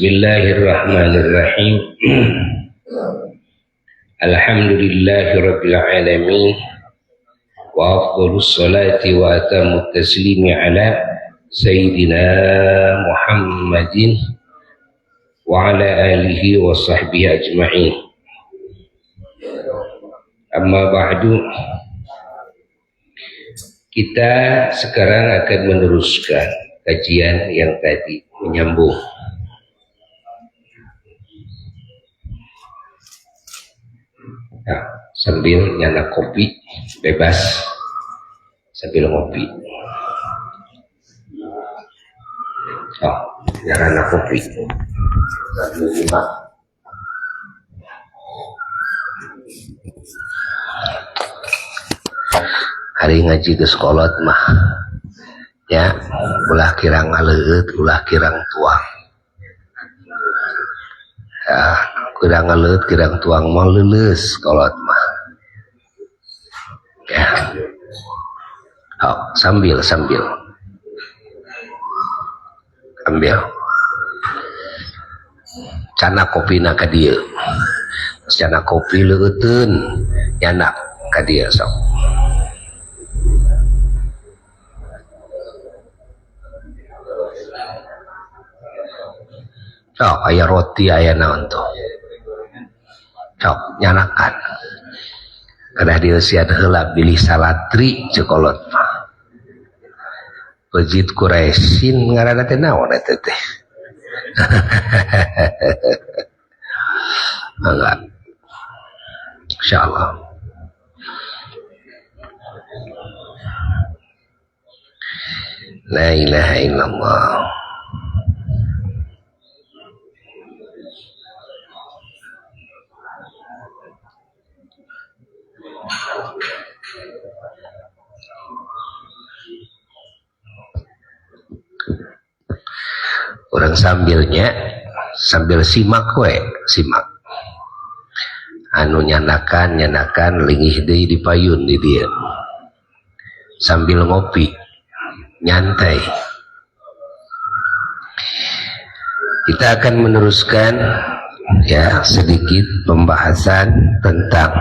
Bismillahirrahmanirrahim. Alhamdulillahirabbil alamin. Wa afdhalus salati wa atamut taslimi ala sayyidina Muhammadin wa ala alihi wa sahbihi ajma'in. Amma ba'du. Kita sekarang akan meneruskan kajian yang tadi, menyambung. Nah, sambil nyana kopi, bebas sambil ngopi. Oh, nyana kopi sambil nyimak. Hari ngaji ke sekolah mah ya, ulah kirang ngaleut, ulah kirang tuang ya, kirang ngaleut, kirang tuang mau lulus sekolah mah ya. Oh, sambil ambil cana kopi na ka dieu, cana kopi leuteun nyanak ka dieu sok. Oh, aya roti aya naon tuh. Sok nyanakan. Kedah dieu sian heula bilih salatri cekolot mah. Pejit Quraisyin ngaranna teh naon eta teh? Enggak. Insyaallah. La ilaha illallah. Orang sambil simak anu nyanakan lingih deui dipayun di dia sambil ngopi nyantai. Kita akan meneruskan ya sedikit pembahasan tentang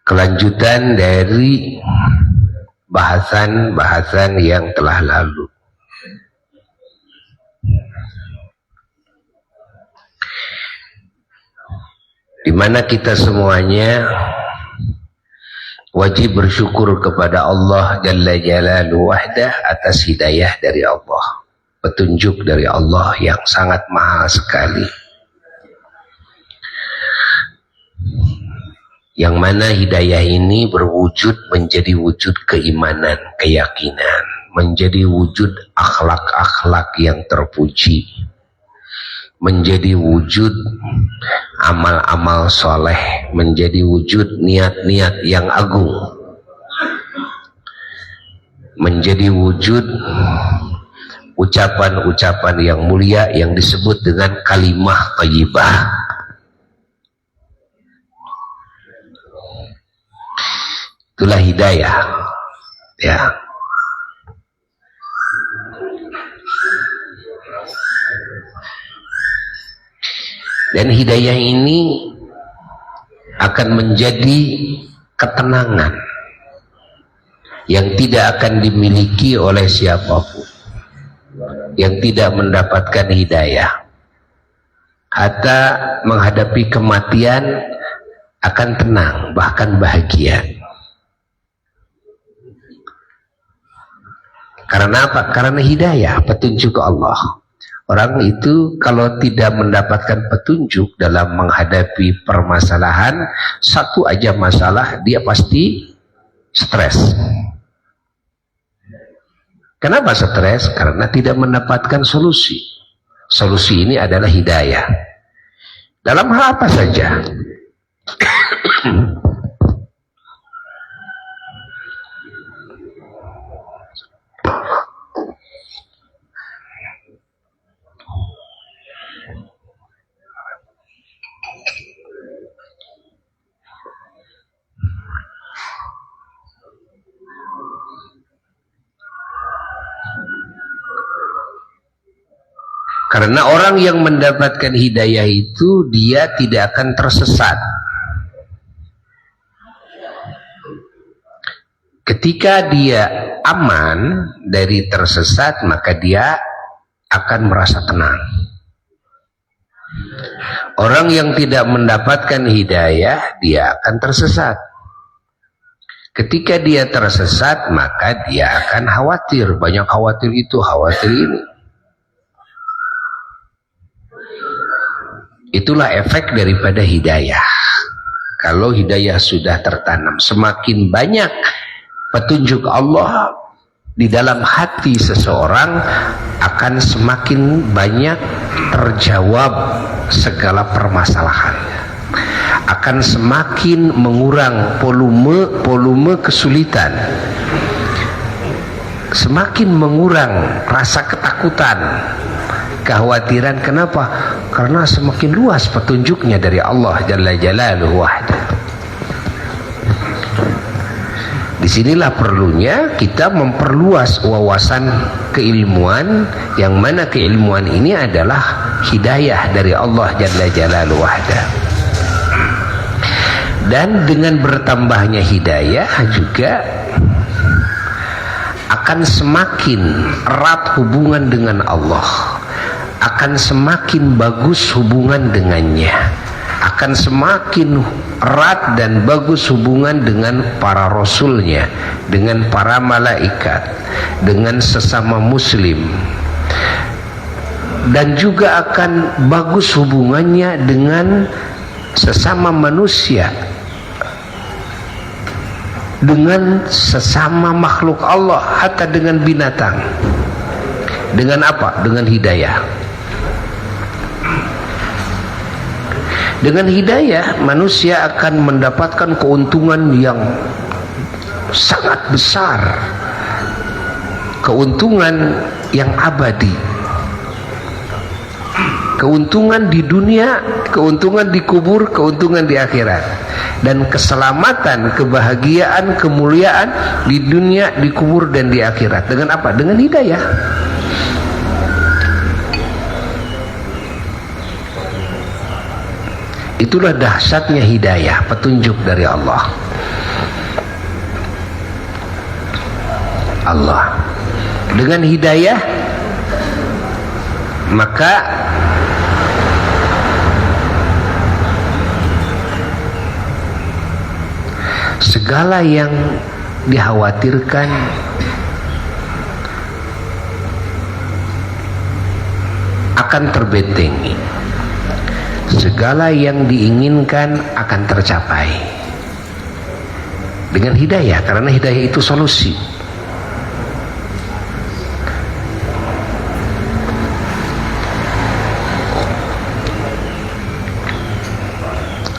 kelanjutan dari bahasan yang telah lalu. Di mana kita semuanya wajib bersyukur kepada Allah Jalla Jalaluhu wahdah atas hidayah dari Allah, petunjuk dari Allah yang sangat mahal sekali. Yang mana hidayah ini berwujud menjadi wujud keimanan, keyakinan, menjadi wujud akhlak-akhlak yang terpuji, menjadi wujud amal-amal soleh, menjadi wujud niat-niat yang agung, menjadi wujud ucapan-ucapan yang mulia yang disebut dengan kalimah thayyibah. Itulah hidayah ya. Dan hidayah ini akan menjadi ketenangan yang tidak akan dimiliki oleh siapapun yang tidak mendapatkan hidayah. Hatta menghadapi kematian akan tenang, bahkan bahagia. Karena apa? Karena hidayah, petunjuk Allah. Orang itu kalau tidak mendapatkan petunjuk dalam menghadapi permasalahan, satu aja masalah, dia pasti stres. Kenapa stres? Karena tidak mendapatkan solusi. Solusi ini adalah hidayah. Dalam hal apa saja. Karena orang yang mendapatkan hidayah itu dia tidak akan tersesat. Ketika dia aman dari tersesat, maka dia akan merasa tenang. Orang yang tidak mendapatkan hidayah, dia akan tersesat. Ketika dia tersesat, maka dia akan khawatir. Banyak khawatir itu, khawatir ini. Itulah efek daripada hidayah. Kalau hidayah sudah tertanam, semakin banyak petunjuk Allah di dalam hati seseorang, akan semakin banyak terjawab segala permasalahan, akan semakin mengurang volume kesulitan, semakin mengurang rasa ketakutan, kekhawatiran. Kenapa? Karena semakin luas petunjuknya dari Allah Jalla Jalaluhu wahda. Disinilah perlunya kita memperluas wawasan keilmuan, yang mana keilmuan ini adalah hidayah dari Allah Jalla Jalaluhu wahda. Dan dengan bertambahnya hidayah juga akan semakin erat hubungan dengan Allah, akan semakin bagus hubungan dengannya, akan semakin erat dan bagus hubungan dengan para rasulnya, dengan para malaikat, dengan sesama muslim, dan juga akan bagus hubungannya dengan sesama manusia, dengan sesama makhluk Allah, hatta dengan binatang. Dengan apa? Dengan hidayah. Dengan hidayah manusia akan mendapatkan keuntungan yang sangat besar, keuntungan yang abadi, keuntungan di dunia, keuntungan di kubur, keuntungan di akhirat, dan keselamatan, kebahagiaan, kemuliaan di dunia, di kubur, dan di akhirat. Dengan apa? Dengan hidayah. Itulah dahsyatnya hidayah, petunjuk dari Allah. Dengan hidayah maka segala yang dikhawatirkan akan terbentengi, segala yang diinginkan akan tercapai dengan hidayah, karena hidayah itu solusi.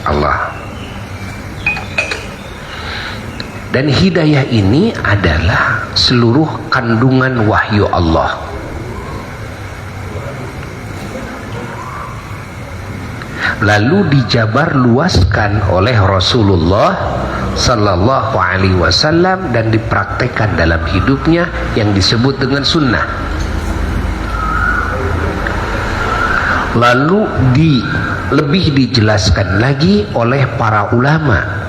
Allah. Dan hidayah ini adalah seluruh kandungan wahyu Allah. Lalu dijabar luaskan oleh Rasulullah Sallallahu Alaihi Wasallam dan dipraktekkan dalam hidupnya, yang disebut dengan sunnah. Lalu lebih dijelaskan lagi oleh para ulama,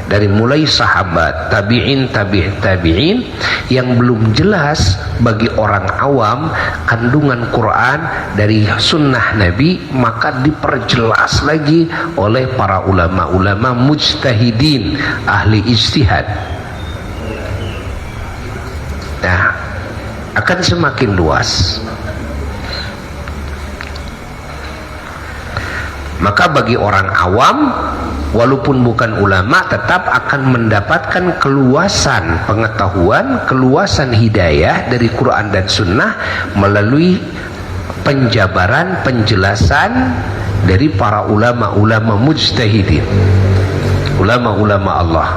dari mulai sahabat, tabi'in, tabi'in, yang belum jelas bagi orang awam kandungan Quran dari sunnah Nabi, maka diperjelas lagi oleh para ulama-ulama mujtahidin, ahli ijtihad. Nah, akan semakin luas. Maka bagi orang awam, walaupun bukan ulama, tetap akan mendapatkan keluasan pengetahuan, keluasan hidayah dari Quran dan Sunnah melalui penjabaran, penjelasan dari para ulama-ulama mujtahidin, ulama-ulama Allah.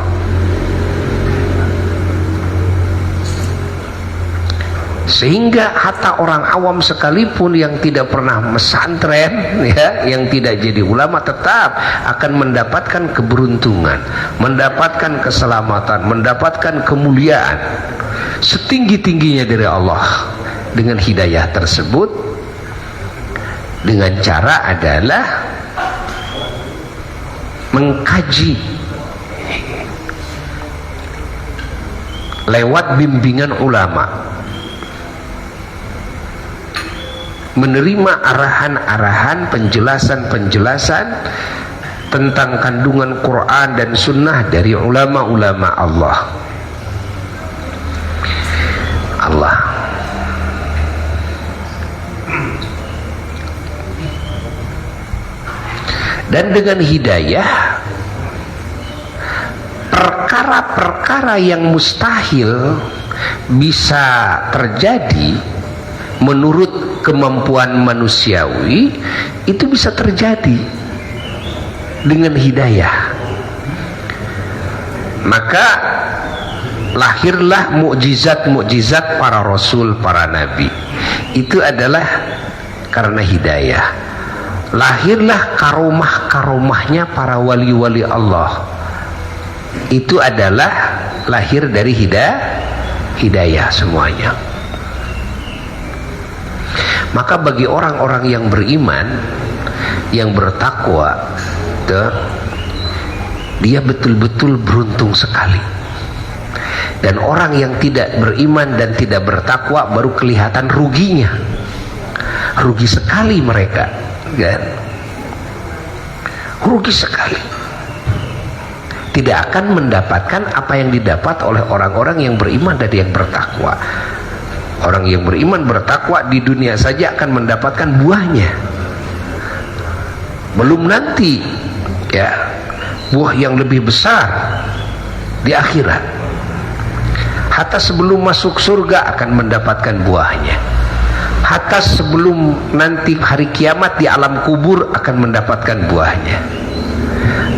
Sehingga hatta orang awam sekalipun yang tidak pernah mesantren, ya, yang tidak jadi ulama, tetap akan mendapatkan keberuntungan, mendapatkan keselamatan, mendapatkan kemuliaan setinggi-tingginya dari Allah dengan hidayah tersebut. dengan cara adalah mengkaji lewat bimbingan ulama, menerima arahan-arahan, penjelasan-penjelasan tentang kandungan Quran dan Sunnah dari ulama-ulama Allah. Dan dengan hidayah, perkara-perkara yang mustahil bisa terjadi menurut kemampuan manusiawi, itu bisa terjadi dengan hidayah. Maka lahirlah mukjizat-mukjizat para rasul, para nabi. Itu adalah karena hidayah. Lahirlah karomah-karomahnya para wali-wali Allah. Itu adalah lahir dari hidayah semuanya. Maka bagi orang-orang yang beriman, yang bertakwa, dia betul-betul beruntung sekali. Dan orang yang tidak beriman dan tidak bertakwa baru kelihatan ruginya. Rugi sekali mereka, kan? Rugi sekali. Tidak akan mendapatkan apa yang didapat oleh orang-orang yang beriman dan yang bertakwa. Orang yang beriman bertakwa di dunia saja akan mendapatkan buahnya. Belum nanti ya buah yang lebih besar di akhirat. Hatta sebelum masuk surga akan mendapatkan buahnya. Hatta sebelum nanti hari kiamat di alam kubur akan mendapatkan buahnya.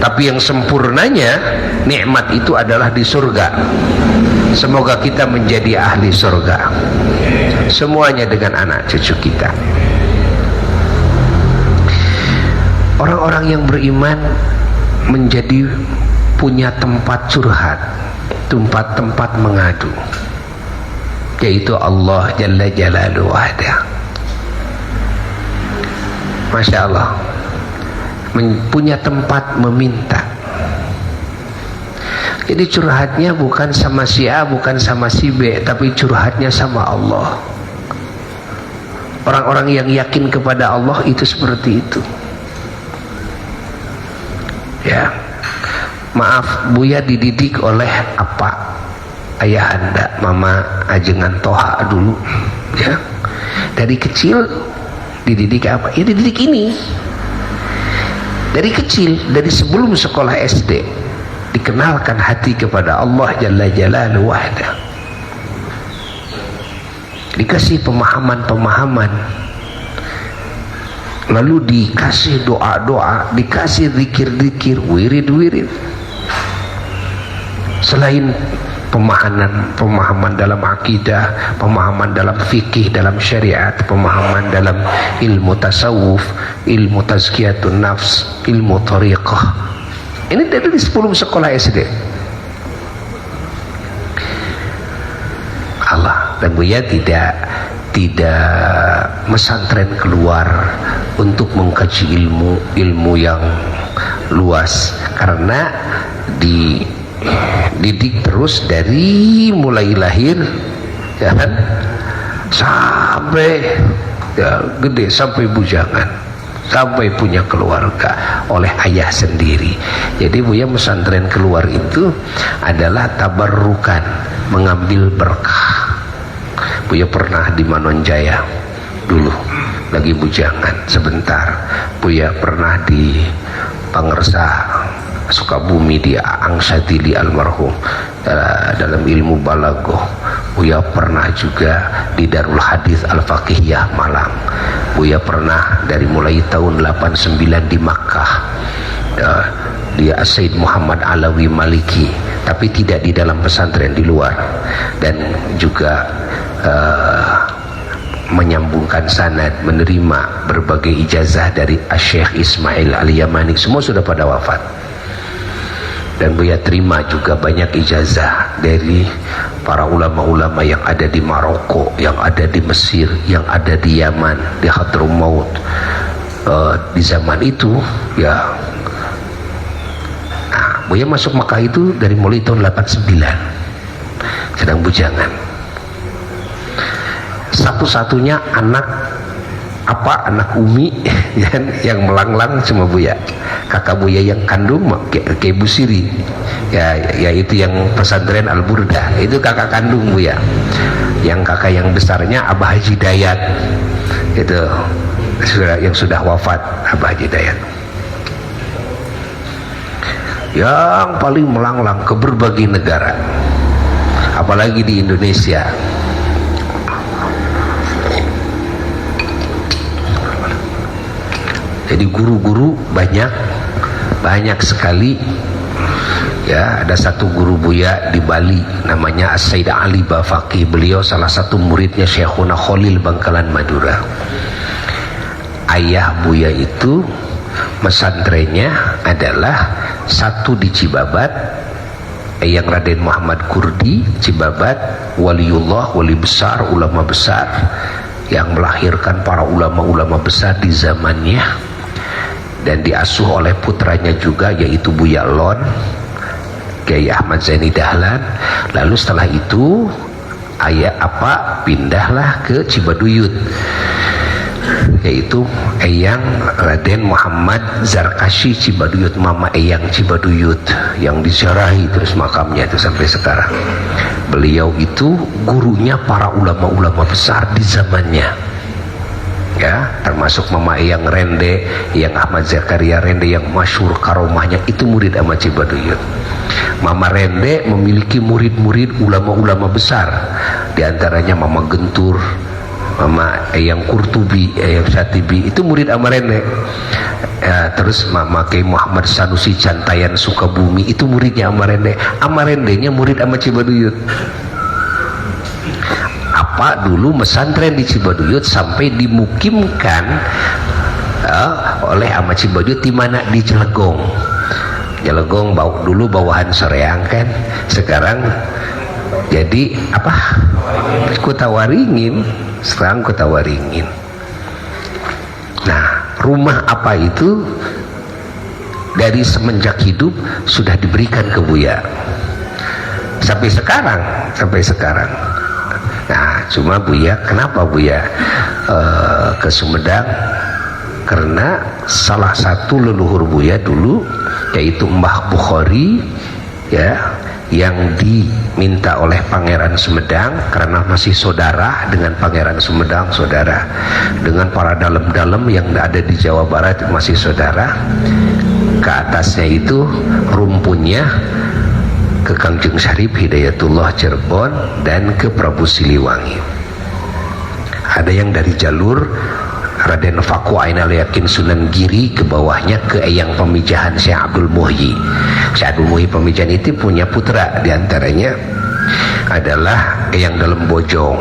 Tapi yang sempurnanya nikmat itu adalah di surga. Semoga kita menjadi ahli surga semuanya dengan anak cucu kita. Orang-orang yang beriman menjadi punya tempat curhat, tempat-tempat mengadu, yaitu Allah Jalla Jalaluhu wahda. Masya Allah, punya tempat meminta. Jadi curhatnya bukan sama si A, bukan sama si B, tapi curhatnya sama Allah. Orang-orang yang yakin kepada Allah itu seperti itu. Ya, maaf, Buya dididik oleh apa? Ayah anda, Mama Ajengan Toha dulu, ya. Dari kecil dididik apa? Ya dididik ini. Dari kecil, dari sebelum sekolah SD, dikenalkan hati kepada Allah Jalla Jalaluhu wahda. Dikasih pemahaman-pemahaman, lalu dikasih doa-doa, dikasih zikir-zikir, wirid-wirid. Selain pemahaman dalam akidah, pemahaman dalam fikih, dalam syariat, pemahaman dalam ilmu tasawuf, ilmu tazkiyatun nafs, ilmu thariqah. Ini dari sebelum sekolah SD. Allah, dan Buya tidak mesantren keluar untuk mengkaji ilmu yang luas, karena dididik terus dari mulai lahir, ya kan, sampai ya, gede, sampai bujangan, sampai punya keluarga oleh ayah sendiri. Jadi Buya mesantren keluar itu adalah tabarrukan, mengambil berkah. Buya pernah di Manonjaya dulu lagi bujangan sebentar. Buya pernah di Pangersa Sukabumi di Aang Syadili almarhum dalam ilmu balaghah. Buya pernah juga di Darul Hadis Al-Faqihiyah Malang. Buya pernah dari mulai tahun 89 di Makkah di Said Muhammad Alawi Maliki, tapi tidak di dalam pesantren, di luar. Dan juga menyambungkan sanad, menerima berbagai ijazah dari Syekh Ismail Al-Yamani. Semua sudah pada wafat. Dan Buya terima juga banyak ijazah dari para ulama-ulama yang ada di Maroko, yang ada di Mesir, yang ada di Yaman, di Hadramaut, di zaman itu ya. Nah, Buya masuk Makkah itu dari mulai tahun 89, sedang bujangan. Satu-satunya anak Umi yang melanglang cuma Buya. Kakak Buya yang kandung ke Ibu Siri ya, yaitu yang pesantren Al-Burdah, itu kakak kandung Buya. Yang kakak yang besarnya Abah Haji Dayat, itu yang sudah wafat, Abah Haji Dayat, yang paling melanglang ke berbagai negara, apalagi di Indonesia. Jadi guru-guru banyak sekali ya. Ada satu guru Buya di Bali namanya As-Said Ali Bafaki, beliau salah satu muridnya Syekhuna Khalil Bangkalan Madura. Ayah Buya itu pesantrennya adalah satu di Cibabat, yang Raden Muhammad Kurdi Cibabat, waliullah, wali besar, ulama besar yang melahirkan para ulama-ulama besar di zamannya, dan diasuh oleh putranya juga yaitu Buya Lon, Kiai Ahmad Zaini Dahlan. Lalu setelah itu pindahlah ke Cibaduyut, yaitu Eyang Raden Muhammad Zarkashi Cibaduyut, Mama Eyang Cibaduyut, yang diziarahi terus makamnya itu sampai sekarang. Beliau itu gurunya para ulama-ulama besar di zamannya ya, termasuk Mama Eyang Rende, yang Ahmad Zakaria Rende yang masyhur karomahnya, itu murid sama Cibaduyut. Mama Rende memiliki murid-murid ulama-ulama besar, diantaranya Mama Gentur, Mama Eyang Kurtubi, Eyang Satibi, itu murid sama Rende. Terus Mama Kiai Muhammad Sanusi Cantayan Sukabumi, itu muridnya sama Rende. Sama Rendenya murid sama Cibaduyut. Dulu pesantren di Cibaduyut sampai dimukimkan oleh ama Cibaduyut di mana, di Jelegong. Jelegong dulu bawahan Soreang kan, sekarang jadi Kota Waringin, sekarang Kota Waringin. Nah, rumah itu dari semenjak hidup sudah diberikan ke Buya sampai sekarang. Nah, cuma Buya, kenapa Buya ke Sumedang? Karena salah satu leluhur Buya dulu yaitu Mbah Bukhari ya, yang diminta oleh Pangeran Sumedang karena masih saudara dengan Pangeran Sumedang, saudara dengan para dalam-dalam yang ada di Jawa Barat, masih saudara. Ke atasnya itu rumpunnya ke Kangjeng Syarif Hidayatullah Cirebon dan ke Prabu Siliwangi. Ada yang dari jalur Raden Faku Ainal Yakin Sunan Giri, ke bawahnya ke Eyang Pemijahan Syekh Abdul Muhyi. Syekh Abdul Muhyi Pemijahan itu punya putra, diantaranya adalah Eyang Dalem Bojong.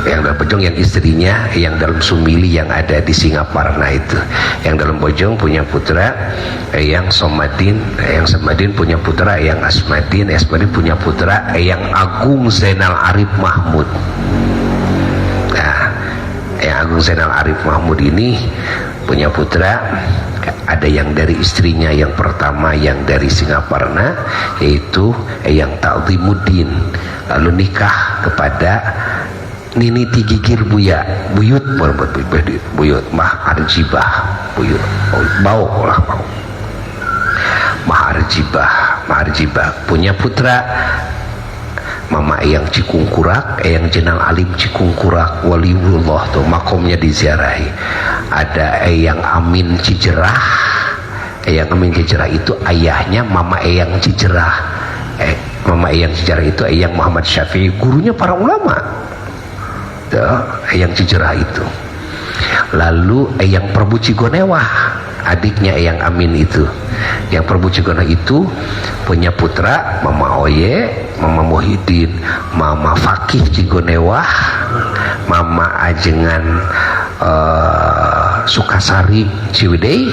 Eyang Dalem Bojong yang istrinya Eyang Dalem Sumili yang ada di Singaparna itu. Eyang Dalem Bojong punya putra Eyang Somadin, Eyang Somadin punya putra Eyang Asmadin, Asmadin punya putra Eyang Agung Zainal Arif Mahmud. Nah, Eyang Agung Zainal Arif Mahmud ini punya putra, ada yang dari istrinya yang pertama yang dari Singaparna yaitu Eyang Ta'zimuddin, lalu nikah kepada Nini Tigigir Buyut Mah Arjibah Buyut Mah Arjibah punya putra Mama Eyang Cikungkurak, Eyang Jenal Alim Cikungkurak, waliullah tuh makomnya diziarahi. Ada Eyang Amin Cijerah. Eyang Amin Cijerah itu ayahnya Mama Eyang Cijerah. Mama Eyang Cijerah itu Eyang Muhammad Syafi'i, gurunya para ulama. Eyang Cijerah itu. Lalu Eyang Prabu Cigonewah, adiknya Eyang Amin itu. Yang Prabu Cigonewah itu punya putra Mama Oye, Mama Muhyiddin, Mama Fakih Cigonewah, Mama Ajengan Sukasari Ciwidey,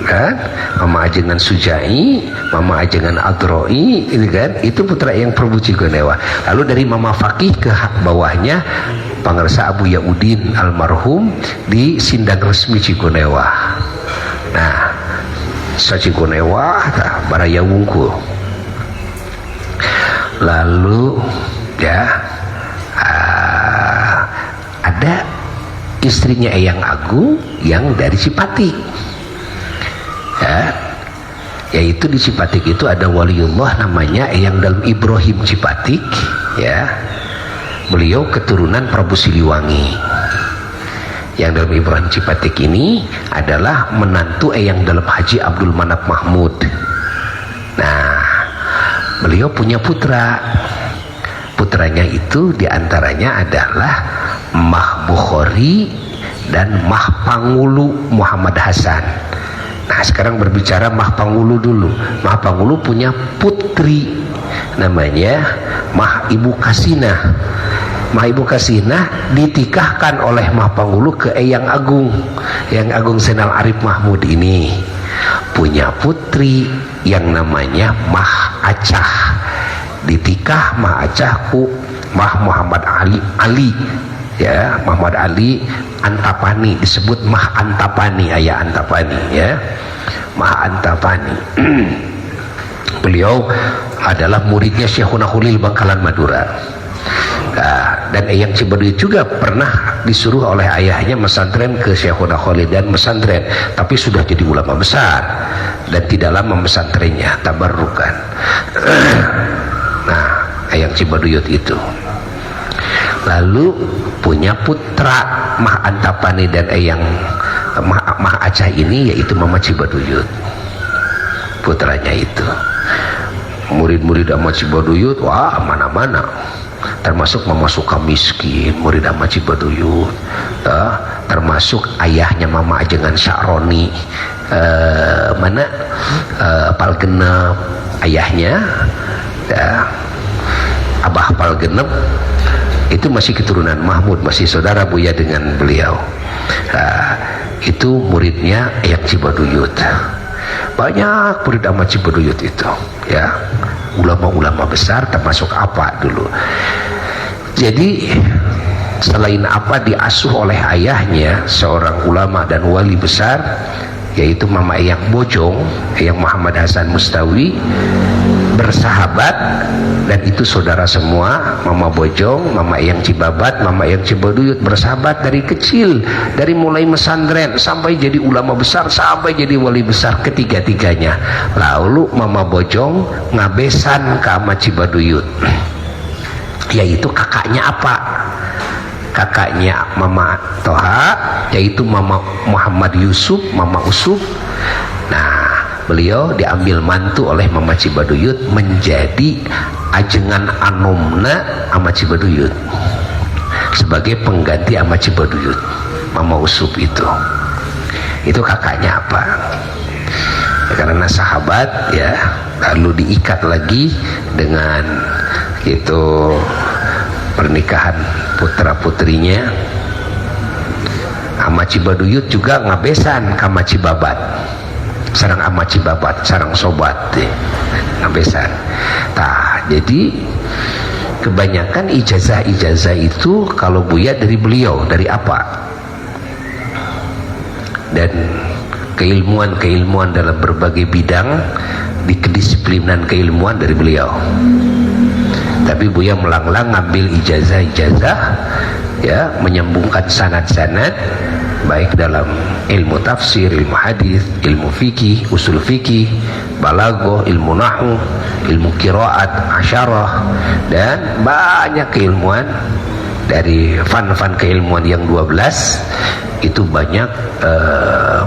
kan? Mama Ajengan Sujai, Mama Ajengan Adroi, ini kan, itu putra yang Prabu Cigonewah. Lalu dari Mama Fakih ke bawahnya pangarsa Abu Yaudin almarhum di Sindang Resmi Cikunewa. Nah, sa Cikunewa baraya wungkul. Lalu ya ada istrinya Eyang Agung yang dari Cipatik, ya, yaitu di Cipatik itu ada waliullah namanya Eyang Dalem Ibrahim Cipatik, ya. Beliau keturunan Prabu Siliwangi. Yang Dalem Ibrahim Cipatik ini adalah menantu Eyang Dalem Haji Abdul Manap Mahmud. Nah, beliau punya putra. Putranya itu diantaranya adalah Mah Bukhari dan Mah Pangulu Muhammad Hasan. Nah, sekarang berbicara Mah Pangulu dulu. Mah Pangulu punya putri namanya Mah Ibu Kasinah. Mah Ibu Kasinah ditikahkan oleh Mah Pangulu ke Eyang Agung. Eyang Agung Zainal Arif Mahmud ini punya putri yang namanya Mah Acah. Ditikah Mah Acah ku Mah Muhammad Ali, ya, Muhammad Ali Antapani, disebut Mah Antapani, ayah Antapani, ya, Mah Antapani. Beliau adalah muridnya Syekhuna Khalil Bangkalan Madura. Nah, dan Eyang Cibaduyut juga pernah disuruh oleh ayahnya mesantren ke Syekhuna Khalil dan mesantren, tapi sudah jadi ulama besar dan tidak lama mesantrennya, tabarrukan. Nah, Eyang Cibaduyut itu lalu punya putra Mah Antapani dan Eyang Mah Acah ini, yaitu Mama Cibaduyut. Putranya itu murid-murid Mama Cibaduyut, wah, mana-mana, termasuk Mama Sukamiskin, murid Mama Cibaduyut, termasuk ayahnya Mama Ajengan Sya'roni, Palgenep, ayahnya, ya, Abah Palgenep itu masih keturunan Mahmud, masih saudara Buya dengan beliau. Itu muridnya Eyang Cibaduyut. Banyak murid Ahmad Cibaduyut itu, ya, ulama-ulama besar, termasuk apa dulu. Jadi selain apa diasuh oleh ayahnya seorang ulama dan wali besar, yaitu Mama Eyang Bojong, Eyang Muhammad Hasan Mustawi, bersahabat, dan itu saudara semua. Mama Bojong, Mama Eyang Cibabat, Mama Eyang Cibaduyut bersahabat dari kecil, dari mulai mesantren sampai jadi ulama besar, sampai jadi wali besar, ketiga-tiganya. Lalu Mama Bojong ngabesan ke Mama Cibaduyut, yaitu kakaknya apa? Kakaknya Mama Toha, yaitu Mama Muhammad Yusuf, Mama Usuf. Nah, beliau diambil mantu oleh Mama Cibaduyut menjadi ajengan anomna Mama Cibaduyut sebagai pengganti Mama Cibaduyut. Mama Usuf itu kakaknya apa? Ya, karena sahabat, ya, lalu diikat lagi dengan itu pernikahan putra putrinya. Ama Cibaduyut juga ngabesan ke Ama Cibabat, sarang Ama Cibabat, sarang sobat, ngabesan. Nah, jadi kebanyakan ijazah itu kalau Buya dari beliau, dari apa, dan keilmuan dalam berbagai bidang di kedisiplinan keilmuan dari beliau. Tapi Buya melanglang ngambil ijazah, ya, menyambungkan sanad-sanad baik dalam ilmu tafsir, ilmu hadis, ilmu fikih, usul fikih, balaghah, ilmu nahwu, ilmu qiraat, asyarah, dan banyak keilmuan. Dari fan-fan keilmuan yang 12 itu banyak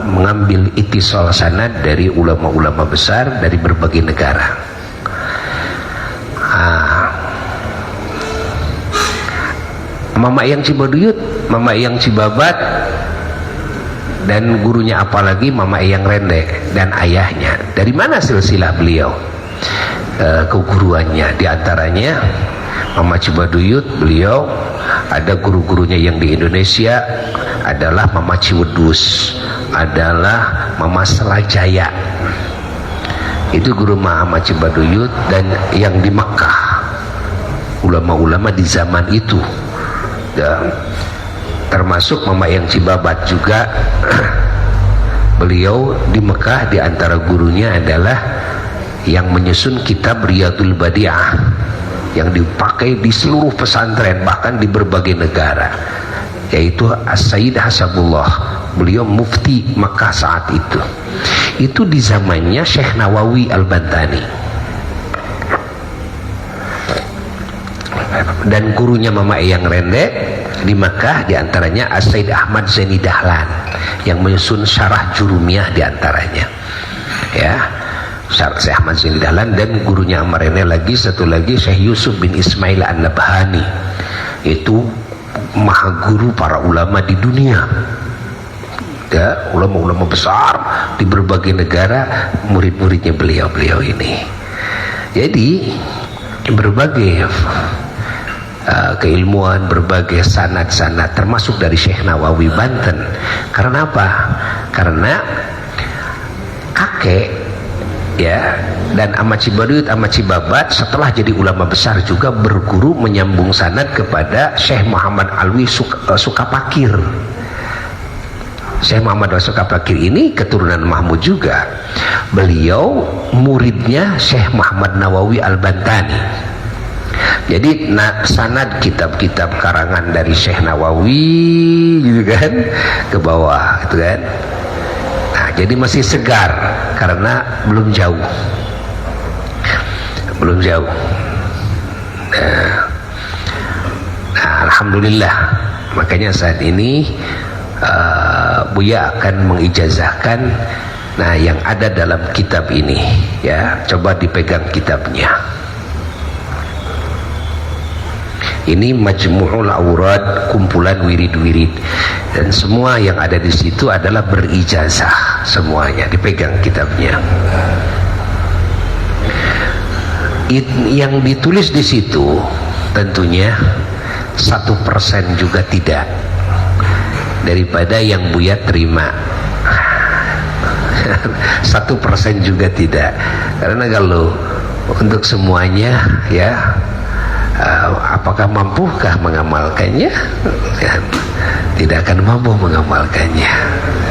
mengambil ittisal sanad dari ulama-ulama besar dari berbagai negara. Mama Eyang Cibaduyut, Mama Eyang Cibabat, dan gurunya apalagi Mama Eyang Rende dan ayahnya. Dari mana silsilah beliau keguruannya? Di antaranya Mama Cibaduyut, beliau ada guru-gurunya yang di Indonesia adalah Mama Ciwedus, adalah Mama Selajaya. Itu guru Mama Cibaduyut. Dan yang di Mekah, ulama-ulama di zaman itu, Dan termasuk Mama yang Cibabat juga. Beliau di Mekah di antara gurunya adalah yang menyusun kitab Riyadul Badi'ah yang dipakai di seluruh pesantren bahkan di berbagai negara, yaitu As-Sayyid Hasabullah. Beliau mufti Mekah saat itu di zamannya Syekh Nawawi Al-Bantani, dan gurunya Mama Eyang Rende di Mekah diantaranya As-Sayyid Ahmad Zaini Dahlan yang menyusun syarah Jurumiyah diantaranya, ya, Syekh Ahmad Zaini Dahlan. Dan gurunya Amar Rende lagi satu lagi Syekh Yusuf bin Ismail An-Nabhani, itu maha guru para ulama di dunia, ya, ulama-ulama besar di berbagai negara, murid-muridnya beliau ini. Jadi berbagai keilmuan, berbagai sanad-sanad termasuk dari Syekh Nawawi Banten. Karena apa? Karena kakek, ya, dan Ahmad Cibaruyut, Ahmad Cibabat setelah jadi ulama besar juga berguru menyambung sanad kepada Syekh Muhammad Alwi Sukapakir. Syekh Muhammad Alwi Sukapakir ini keturunan Mahmud juga. Beliau muridnya Syekh Muhammad Nawawi Al-Bantani. Jadi sanad kitab-kitab karangan dari Syekh Nawawi gitu kan ke bawah gitu kan. Nah, jadi masih segar karena belum jauh. Nah, alhamdulillah, makanya saat ini Buya akan mengijazahkan yang ada dalam kitab ini, ya. Coba dipegang kitabnya. Ini Majmu'ul Aurad, kumpulan wirid-wirid, dan semua yang ada di situ adalah berijazah semuanya. Dipegang kitabnya. Yang ditulis di situ tentunya 1% juga tidak daripada yang Buya terima. 1% juga tidak, karena kalau untuk semuanya, ya, apakah mampukah mengamalkannya? Ya, tidak akan mampu mengamalkannya,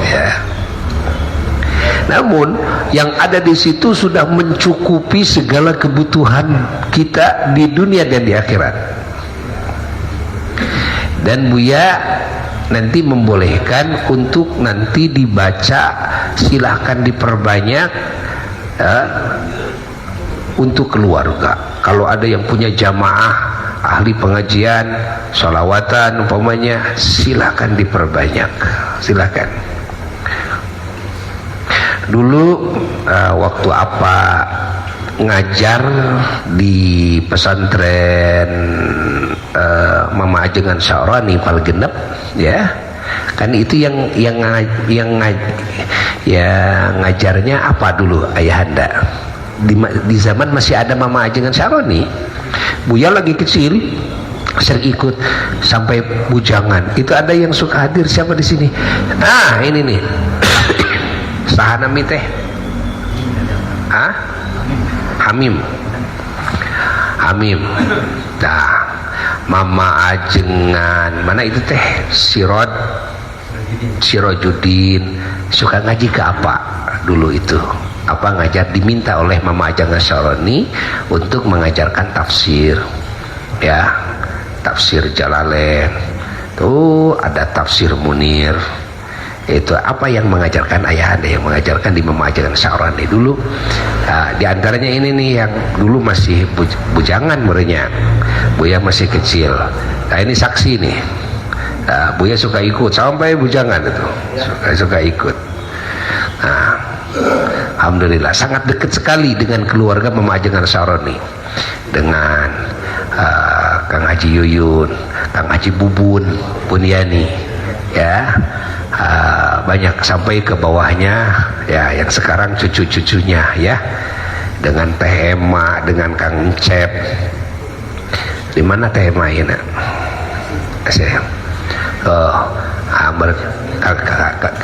ya. Namun yang ada di situ sudah mencukupi segala kebutuhan kita di dunia dan di akhirat. Dan Buya nanti membolehkan untuk nanti dibaca, silahkan diperbanyak, untuk keluarga. Kalau ada yang punya jamaah ahli pengajian, sholawatan umpamanya, silahkan diperbanyak, silahkan. Dulu waktu apa ngajar di pesantren Mama Ajengan Sya'rani Palgenep, ya, kan itu yang ngajarnya apa dulu ayahanda? Di zaman masih ada Mama Ajengan Sya'rani, Buya lagi kecil sering ikut sampai bujangan. Itu ada yang suka hadir, siapa di sini? Nah, ini nih. Sahanami teh. Hamim. Nah, Mama Ajengan mana itu teh? Sirojudin suka ngaji ke apa dulu itu? Apa ngajar, diminta oleh Mama Ajengan Sya'rani untuk mengajarkan tafsir, ya, tafsir Jalalain. Tuh ada tafsir Munir. Itu apa yang mengajarkan ayahanda, yang mengajarkan di Mama Ajengan Sya'rani dulu. Di antaranya ini nih yang dulu masih bujangan muridnya. Buya masih kecil. Nah, ini saksi nih. Buya suka ikut sampai bujangan itu. Suka ikut. Nah, alhamdulillah sangat dekat sekali dengan keluarga Mama Ajengan Sya'rani, dengan Kang Haji Yuyun, Kang Haji Bubun, Bunyani, ya, banyak sampai ke bawahnya, ya, yang sekarang cucu-cucunya, ya, dengan Teh Ema, dengan Kang Cep. Di mana Teh Ema ini?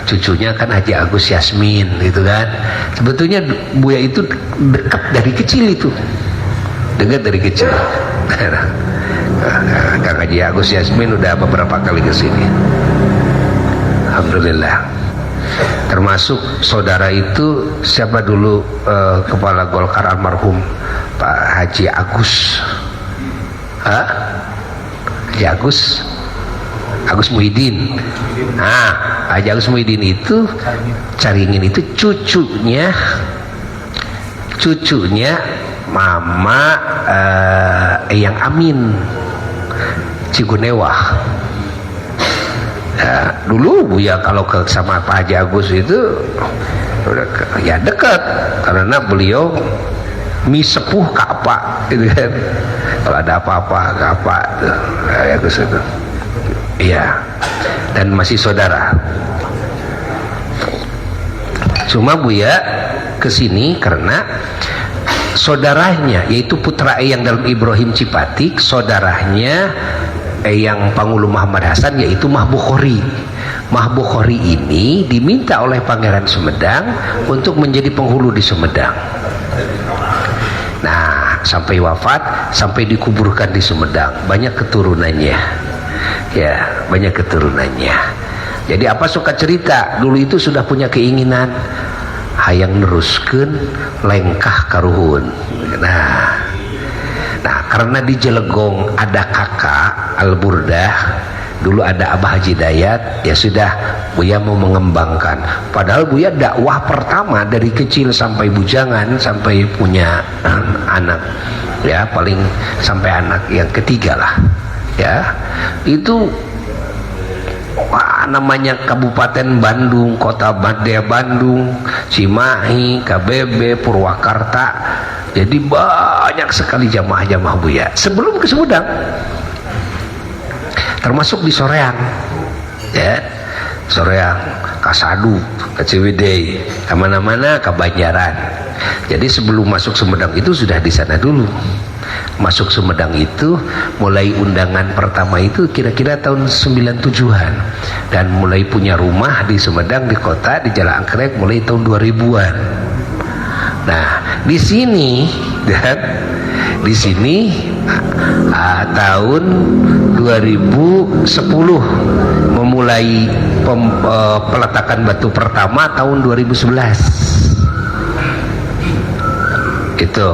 Cucunya kan Haji Agus Yasmin, gitu kan. Sebetulnya Buya itu dekat dari kecil itu, dekat dari kecil. Kang Haji Haji Agus Yasmin udah beberapa kali ke sini. Alhamdulillah. Termasuk saudara itu siapa dulu kepala Golkar almarhum Pak Haji Agus. Haji Agus Muhyiddin. Nah, Haji Agus Muhyiddin itu Caringin itu cucunya Mama Eyang Amin Cigunewah. Ya, dulu Buya kalau ke sama Pak Haji Agus itu ya dekat karena beliau sepuh Ka'pak gitu kan. Kalau ada apa-apa Ka'pak tuh ya Agus itu. Iya. Dan masih saudara. Cuma Buya kesini karena saudaranya yaitu putra Eyang dalam Ibrahim Cipatik, saudaranya Eyang Pangulu Muhammad Hasan yaitu Mah Bukhari. Mah Bukhari ini diminta oleh Pangeran Sumedang untuk menjadi penghulu di Sumedang. Nah, sampai wafat, sampai dikuburkan di Sumedang, banyak keturunannya. Ya, banyak keturunannya. Jadi apa suka cerita, dulu itu sudah punya keinginan hayang neruskeun lengkah karuhun. Nah, karena di Jelegong ada kakak Al-Burdah, dulu ada Abah Haji Dayat, ya sudah Buya mau mengembangkan. Padahal Buya dakwah pertama dari kecil sampai bujangan sampai punya anak, ya paling sampai anak yang ketiga lah, ya itu namanya Kabupaten Bandung, Kota Madya Bandung, Cimahi, KBB, Purwakarta. Jadi banyak sekali jamaah-jamaah Buya sebelum ke Sumedang, termasuk di Soreang, ya Soreang, Kasadu, Ciwidey, kemana-mana ke Banjaran. Jadi sebelum masuk Sumedang itu sudah di sana dulu. Masuk Sumedang itu mulai undangan pertama itu kira-kira tahun 97-an, dan mulai punya rumah di Sumedang di kota di Jalan Anggrek mulai tahun 2000-an. Nah, di sini tahun 2010 memulai peletakan batu pertama tahun 2011. Itu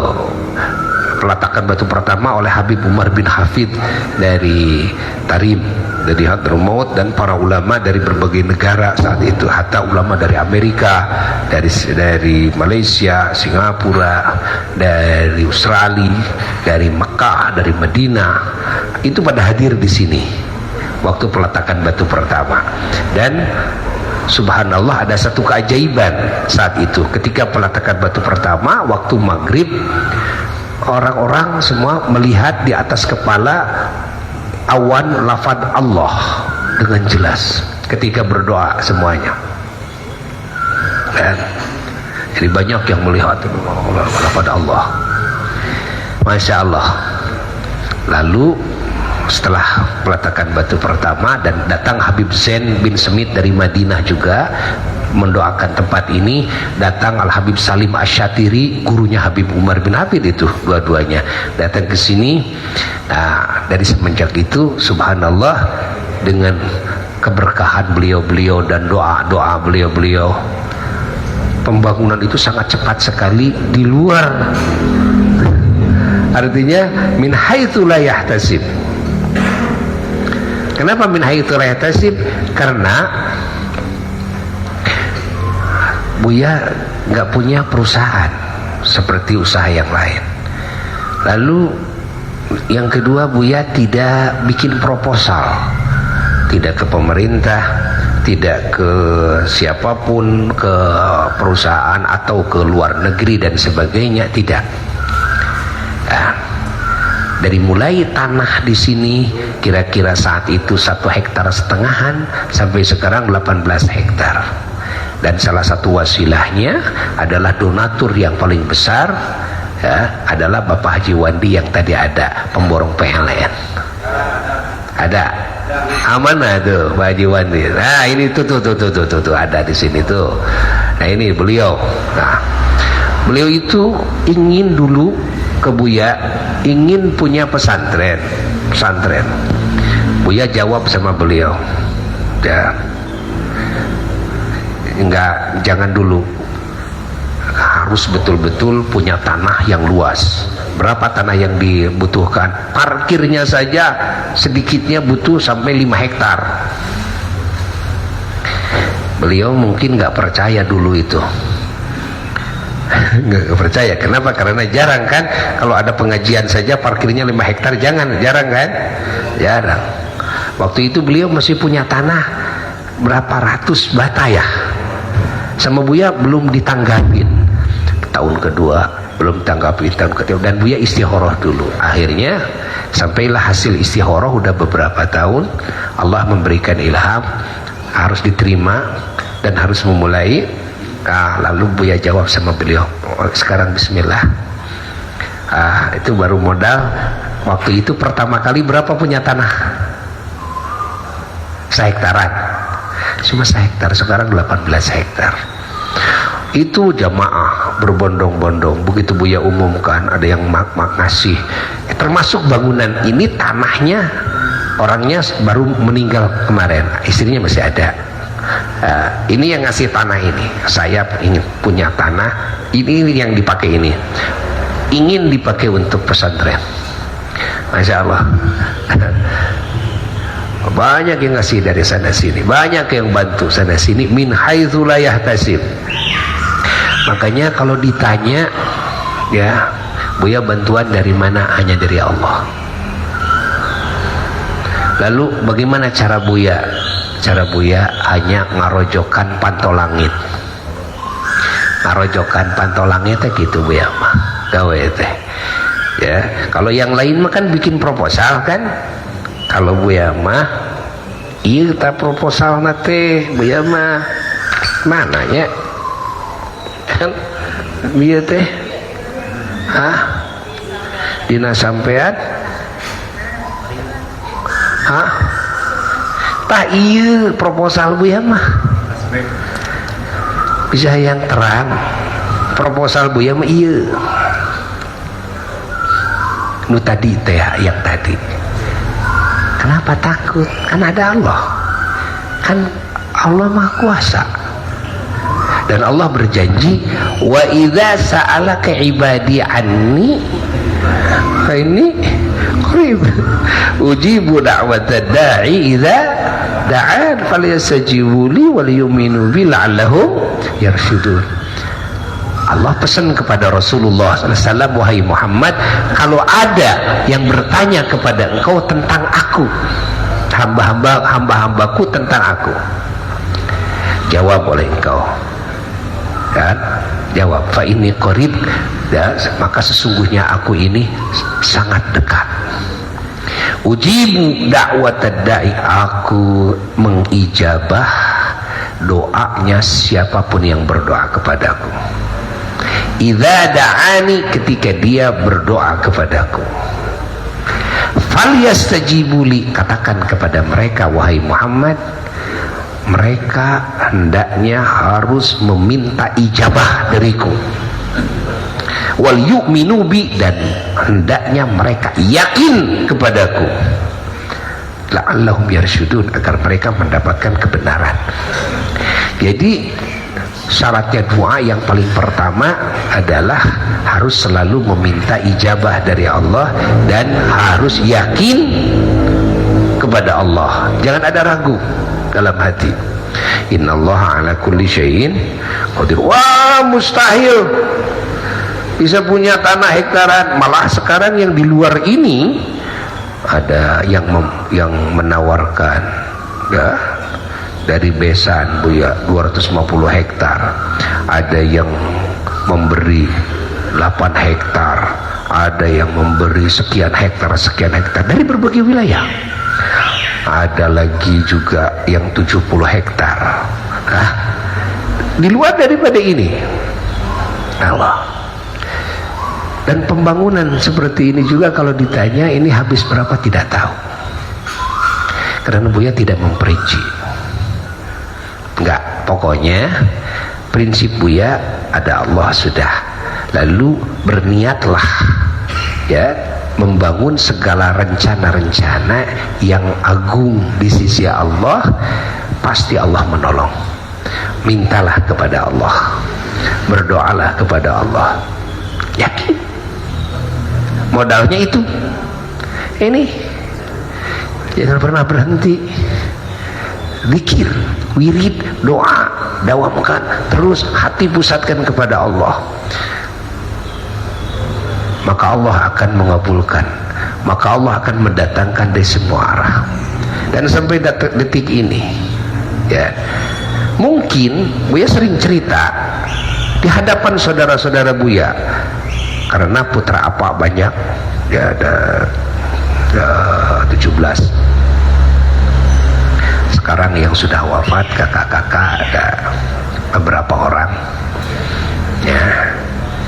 peletakan batu pertama oleh Habib Umar bin Hafid dari Tarim, dari Hadramaut, dan para ulama dari berbagai negara saat itu, hatta ulama dari Amerika, dari Malaysia, Singapura, dari Australia, dari Mekah, dari Madinah, itu pada hadir di sini waktu peletakan batu pertama. Dan subhanallah ada satu keajaiban saat itu ketika peletakan batu pertama waktu maghrib, orang-orang semua melihat di atas kepala awan lafaz Allah dengan jelas ketika berdoa semuanya. Dan jadi banyak yang melihat lafaz Allah, Masya Allah. Lalu setelah peletakan batu pertama dan datang Habib Zain bin Semit dari Madinah juga mendoakan tempat ini, datang Al-Habib Salim Asyatiri, gurunya Habib Umar bin Hafid, itu dua-duanya datang ke sini. Nah, dari semenjak itu subhanallah dengan keberkahan beliau-beliau dan doa-doa beliau-beliau, pembangunan itu sangat cepat sekali di luar, artinya min haitsu la yahtasib. Kenapa min haitsu la yahtasib? Karena Buya nggak punya perusahaan seperti usaha yang lain. Lalu yang kedua, Buya tidak bikin proposal, tidak ke pemerintah, tidak ke siapapun, ke perusahaan atau ke luar negeri dan sebagainya, tidak. Nah, dari mulai tanah di sini kira-kira saat itu 1,5 hektar sampai sekarang 18 hektar. Dan salah satu wasilahnya adalah donatur yang paling besar, ya, adalah Bapak Haji Wandi yang tadi ada pemborong PLN. Ada amanah tuh Pak Haji Wandi. Nah ini tuh ada di sini tuh. Nah ini beliau. Nah beliau itu ingin dulu ke Buya, ingin punya pesantren. Buya jawab sama beliau, ya, enggak, jangan dulu, harus betul-betul punya tanah yang luas. Berapa tanah yang dibutuhkan? Parkirnya saja sedikitnya butuh sampai 5 hektar. Beliau mungkin nggak percaya dulu itu. Nggak percaya. Kenapa? Karena jarang kan, kalau ada pengajian saja parkirnya 5 hektar, jarang kan? Jarang. Waktu itu beliau masih punya tanah berapa ratus bata ya, sama Buya belum ditanggapin. Tahun kedua belum tanggapin, tahun ketiga, dan Buya istikharah dulu. Akhirnya sampailah hasil istikharah, udah beberapa tahun Allah memberikan ilham harus diterima dan harus memulai. Lalu Buya jawab sama beliau, sekarang bismillah. Itu baru modal. Waktu itu pertama kali berapa punya tanah? 1 hektaran, cuma 1 hektar, sekarang 18 hektar. Itu jamaah berbondong-bondong. Begitu Buya umumkan, ada yang ngasih, termasuk bangunan ini tanahnya, orangnya baru meninggal kemarin, istrinya masih ada. Ini yang ngasih tanah ini, saya ingin punya tanah ini yang dipakai, ini ingin dipakai untuk pesantren. Masya Allah. Banyak yang ngasih dari sana sini, banyak yang bantu sana sini, min haitsu la yahtasib. Makanya kalau ditanya, ya, Buya bantuan dari mana? Hanya dari Allah. Lalu bagaimana cara Buya? Cara Buya hanya ngarojokan pantau langit. Ngarojokan pantau langit gitu Buya mah. Gawe teh. Ya, kalau yang lain mah kan bikin proposal kan. Kalau Buya mah iya ta proposal nate Buya mah mananya kan bieu teh dina sampean tah iya proposal Buya mah bisa yang terang. Proposal Buya mah iya nu tadi teh, yang tadi. Kenapa takut? Kan ada Allah, kan Allah Maha Kuasa, dan Allah berjanji, wa idza sa'alaka ibadi anni fa inni qarib ujibu da'watad da'i idza da'an falyastajibu li wal yu'minu bi la'allahum yarshudun. Allah pesan kepada Rasulullah SAW, wahai Muhammad, kalau ada yang bertanya kepada engkau tentang aku, hamba-hambaku tentang aku, jawab oleh engkau, kan? Jawab, fa inni qarib, ya, maka sesungguhnya aku ini sangat dekat. Ujibu da'watad da'i, aku mengijabah doanya siapapun yang berdoa kepadaku. Idza da'ani, ketika dia berdoa kepadaku. Falyastajibu li, katakan kepada mereka wahai Muhammad, mereka hendaknya harus meminta ijabah dariku. Wal yu'minu bi, dan hendaknya mereka yakin kepadaku. La'allahum yarsyudun, agar mereka mendapatkan kebenaran. Jadi syaratnya doa yang paling pertama adalah harus selalu meminta ijabah dari Allah dan harus yakin kepada Allah. Jangan ada ragu dalam hati. Innallaha ala kulli syai'in qadir. Wah, mustahil bisa punya tanah hektaran. Malah sekarang yang di luar ini ada yang menawarkan, ya, dari Besan Buya 250 hektar, ada yang memberi 8 hektar, ada yang memberi sekian hektar dari berbagai wilayah. Ada lagi juga yang 70 hektar. Di luar daripada ini Allah. Dan pembangunan seperti ini juga kalau ditanya ini habis berapa tidak tahu, karena Buya tidak memperinci. Enggak, pokoknya prinsip Buya ada Allah sudah. Lalu berniatlah, ya, membangun segala rencana-rencana yang agung di sisi Allah, pasti Allah menolong. Mintalah kepada Allah, berdoalah kepada Allah, yakin. Modalnya itu. Ini jangan pernah berhenti. Zikir, wirid, doa, dawamkan terus, hati pusatkan kepada Allah, maka Allah akan mengabulkan, maka Allah akan mendatangkan dari semua arah. Dan sampai detik ini ya, mungkin Buya sering cerita di hadapan saudara-saudara Buya, karena putra apa banyak ya, ada 17 sekarang yang sudah wafat, kakak-kakak ada beberapa orang ya,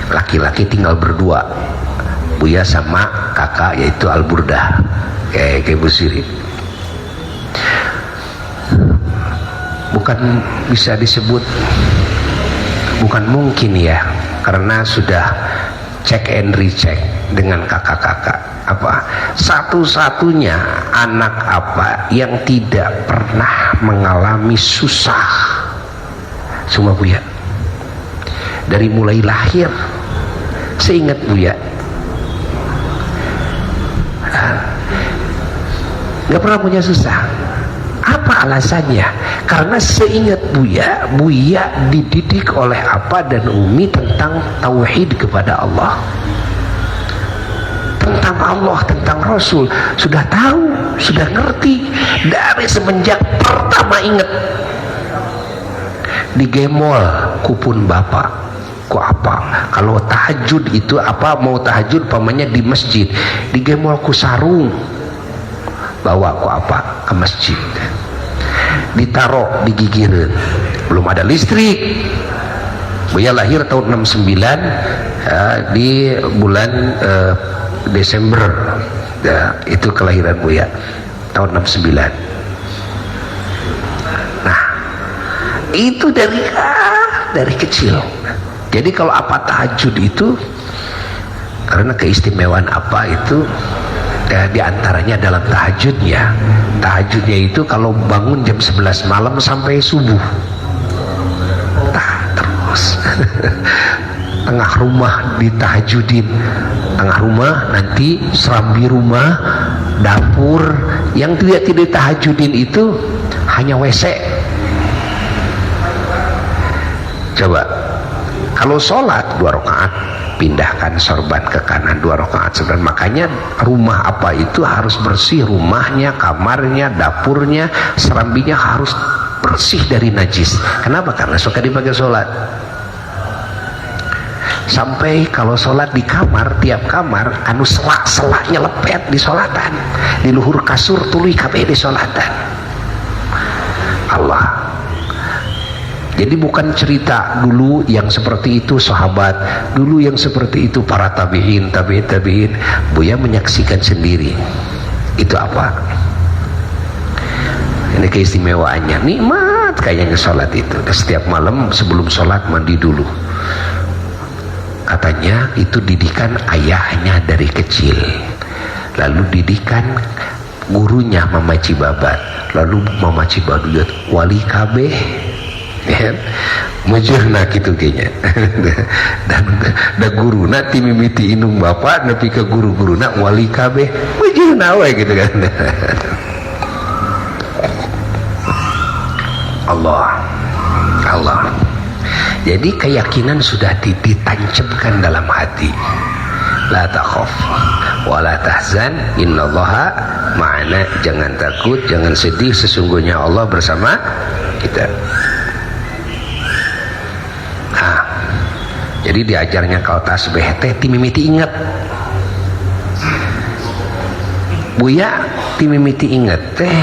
laki-laki tinggal berdua, Buya sama kakak, yaitu Al-Burdah, kayak Bu Siri. Bukan bisa disebut, bukan mungkin ya, karena sudah cek and recheck dengan kakak-kakak, apa satu-satunya anak apa yang tidak pernah mengalami susah cuma Buya. Dari mulai lahir, seingat Buya nggak pernah punya susah. Apa alasannya? Karena seingat Buya, Buya dididik oleh apa dan Umi tentang tauhid kepada Allah, tentang Allah, tentang Rasul. Sudah tahu, sudah ngerti dari semenjak pertama inget. Di gemol kupun bapak, ku apa? Kalau tahajud itu apa, mau tahajud pamannya di masjid, di gemol ku sarung, bawa ku apa ke masjid, ditaruh di gigireun. Belum ada listrik. Buya lahir tahun 69 di bulan Desember ya, itu kelahiran Buya tahun 69. Nah itu dari kecil. Jadi kalau apa tahajud itu, karena keistimewaan apa itu ya, diantaranya dalam tahajudnya. Tahajudnya itu kalau bangun jam 11 malam sampai subuh, terus tengah rumah ditahajudin, tengah rumah, nanti serambi rumah, dapur. Yang tidak ditahajudin itu hanya WC. Coba kalau sholat 2 rakaat, pindahkan sorban ke kanan 2 rakaat sebenarnya. Makanya rumah apa itu harus bersih, rumahnya, kamarnya, dapurnya, serambinya harus bersih dari najis. Kenapa? Karena suka dipakai sholat. Sampai kalau sholat di kamar, tiap kamar anu selak-selaknya lepet di sholatan, di luhur kasur tuluy kabeh di sholatan. Allah. Jadi bukan cerita dulu yang seperti itu sahabat, dulu yang seperti itu para tabi'in, tabi'in. Buya menyaksikan sendiri. Itu apa? Ini keistimewaannya, nikmat kayaknya sholat itu. Setiap malam sebelum sholat mandi dulu. Katanya itu didikan ayahnya dari kecil, lalu didikan gurunya Mama Cibabat, lalu Mama Cibabat wali kabeh ya, mujurna gitu kayaknya. dan guru na timimiti inung bapak nepi ke guru-guru na wali kabeh mujurna we gitu kan. Allah. Jadi keyakinan sudah ditancapkan dalam hati. La takhaf wa la tahzan innallaha ma'ana. Jangan takut, jangan sedih, sesungguhnya Allah bersama kita. Nah, jadi diajarnya kalau tasbih teh timimiti ingat. Buya timimiti ingat teh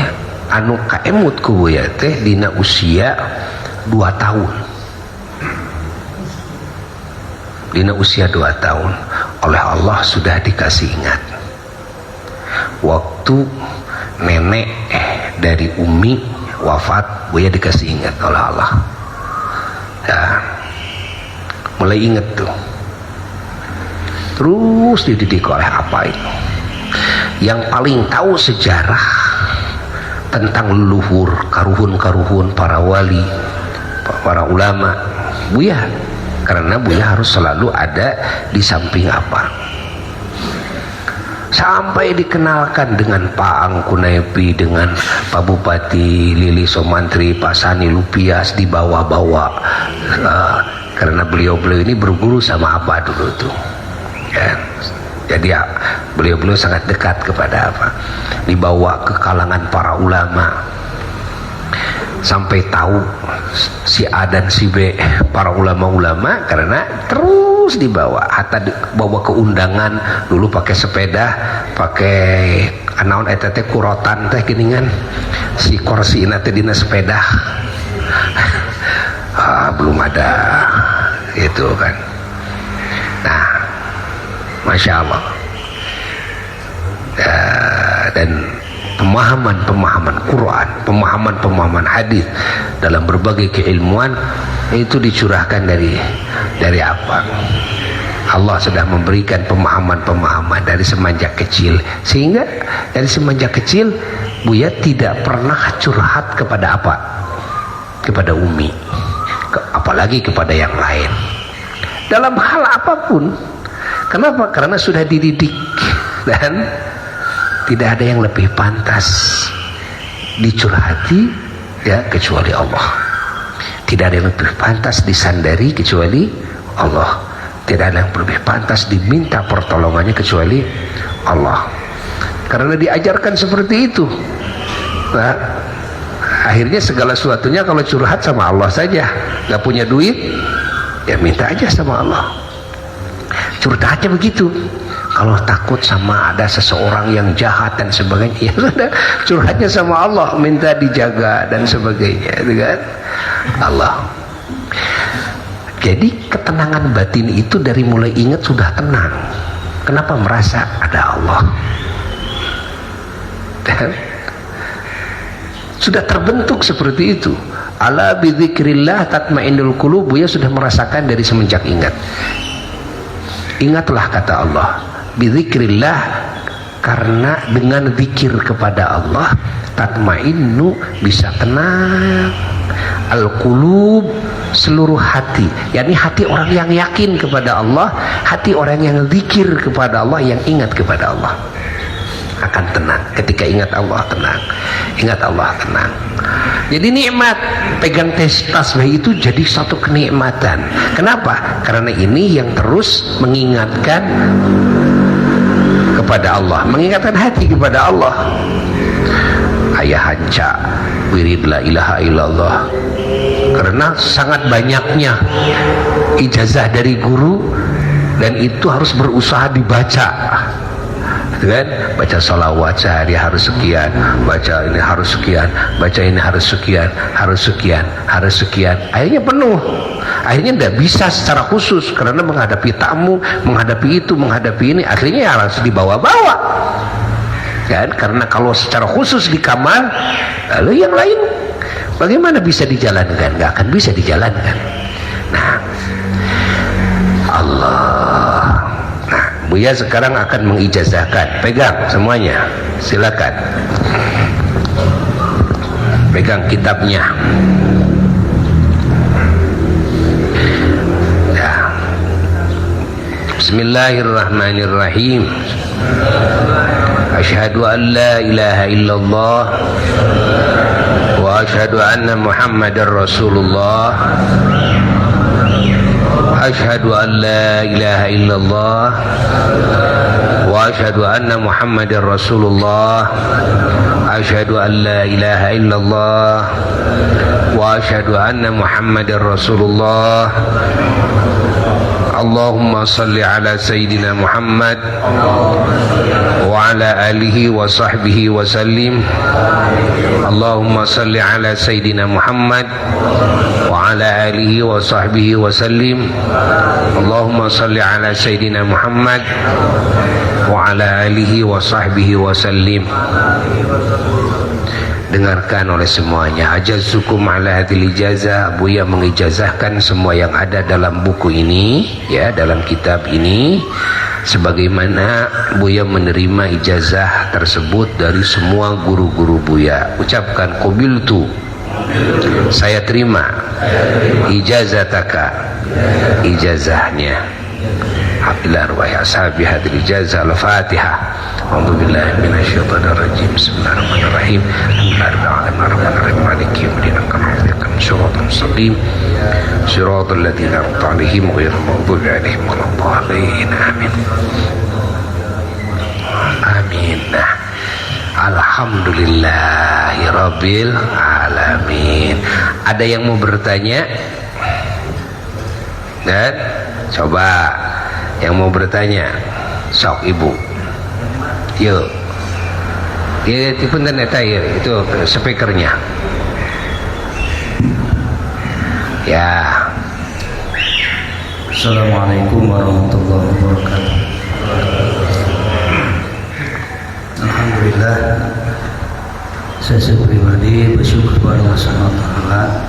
anu kaemut ku Buya teh dina usia 2 tahun. Dina usia 2 tahun oleh Allah sudah dikasih ingat. Waktu nenek dari Umi wafat, Buya dikasih ingat oleh Allah ya, mulai ingat tuh. Terus dididik oleh apa itu yang paling tahu sejarah tentang leluhur, karuhun-karuhun para wali, para ulama, Buya. Karena Buya harus selalu ada di samping Apang. Sampai dikenalkan dengan Pak Angkunepi, dengan Pak Bupati Lili Somantri, Pak Sani Lupias, dibawa-bawa karena beliau-beliau ini berguru sama apa dulu tuh ya. Jadi ya, beliau-beliau sangat dekat kepada apa, dibawa ke kalangan para ulama sampai tahu si A dan si B para ulama-ulama, karena terus dibawa, hatta dibawa ke undangan dulu pakai sepeda, pakai anaon eta teh kurotan teh geuningan si kursi teh dina sepeda. Belum ada itu kan. Nah, Masya Allah. Dan pemahaman Quran, pemahaman hadis dalam berbagai keilmuan itu dicurahkan dari apa? Allah sudah memberikan pemahaman dari semenjak kecil, sehingga dari semenjak kecil Buya tidak pernah curhat kepada apa? Kepada Umi, apalagi kepada yang lain dalam hal apapun. Kenapa? Karena sudah dididik dan tidak ada yang lebih pantas dicurhati ya kecuali Allah. Tidak ada yang lebih pantas disandari kecuali Allah. Tidak ada yang lebih pantas diminta pertolongannya kecuali Allah. Karena diajarkan seperti itu. Nah, akhirnya segala sesuatunya kalau curhat sama Allah saja. Gak punya duit, ya minta aja sama Allah. Curhat aja begitu. Kalau takut sama ada seseorang yang jahat dan sebagainya, ya sudah, curhatnya sama Allah, minta dijaga dan sebagainya, kan? Allah. Jadi ketenangan batin itu dari mulai ingat sudah tenang. Kenapa? Merasa ada Allah. Dan sudah terbentuk seperti itu. Ala bidzikrillah tatmainnul qulub. Ya sudah merasakan dari semenjak ingat. Ingatlah kata Allah, bidzikrillah, karena dengan zikir kepada Allah tatmainnu, bisa tenang al-qulub, seluruh hati, yakni hati orang yang yakin kepada Allah, hati orang yang zikir kepada Allah, yang ingat kepada Allah akan tenang. Ketika ingat Allah tenang, ingat Allah tenang. Jadi nikmat pegang tasbih itu jadi satu kenikmatan. Kenapa? Karena ini yang terus mengingatkan kepada Allah, mengingatkan hati kepada Allah. Ayah hanca wirid la ilaha illallah, karena sangat banyaknya ijazah dari guru dan itu harus berusaha dibaca, kan? Baca salawat sehari harus sekian, baca ini harus sekian, baca ini harus sekian, harus sekian, harus sekian. Akhirnya penuh. Akhirnya tidak bisa secara khusus karena menghadapi tamu, menghadapi itu, menghadapi ini, akhirnya harus dibawa-bawa, kan? Karena kalau secara khusus di kamar, lalu yang lain bagaimana bisa dijalankan? Nggak akan bisa dijalankan. Nah, Allah. Nah, Buya sekarang akan mengijazahkan. Pegang semuanya, silakan. Pegang kitabnya. Ya. Bismillahirrahmanirrahim. Asyhadu an la ilaha illallah wa asyhadu anna Muhammadar Rasulullah. Asyhadu an la ilaha illallah wa asyhadu anna Muhammadar Rasulullah. Asyhadu an la ilaha illallah wa asyhadu anna Muhammadar Rasulullah. Allahumma salli ala Sayyidina Muhammad wa ala alihi wa sahbihi wa sallim. Allahumma salli ala Sayyidina Muhammad wa ala alihi wa sahbihi wa sallim. Allahumma salli ala Sayyidina Muhammad wa ala alihi wa sahbihi wa sallim. Dengarkan oleh semuanya. Ajazukum ala hadhil ijazah. Buya mengijazahkan semua yang ada dalam buku ini, ya, dalam kitab ini, sebagaimana Buya menerima ijazah tersebut dari semua guru-guru Buya. Ucapkan qabiltu, saya terima ijazataka, ijazahnya. Ila arwah ashabi hadil ijazah. Al-Fatihah. A'udzu billahi minasyaitonir rajim. Bismillahirrahmanirrahim. Alhamdulillahirrahmanirrahim. Maliki yaumiddin. Shiratal mustaqim. Shiratal ladzina an'amta 'alaihim ghairil maghdubi 'alaihim waladdallin. Amin. Amin. Alhamdulillahirabbil alamin. Ada yang mau bertanya? Dan coba yang mau bertanya, sok ibu. Yuk. Ya, itu pun dan itu speakernya. Ya. Assalamualaikum warahmatullahi wabarakatuh. Alhamdulillah, saya pribadi bersyukur kepada Allah Subhanahu wa taala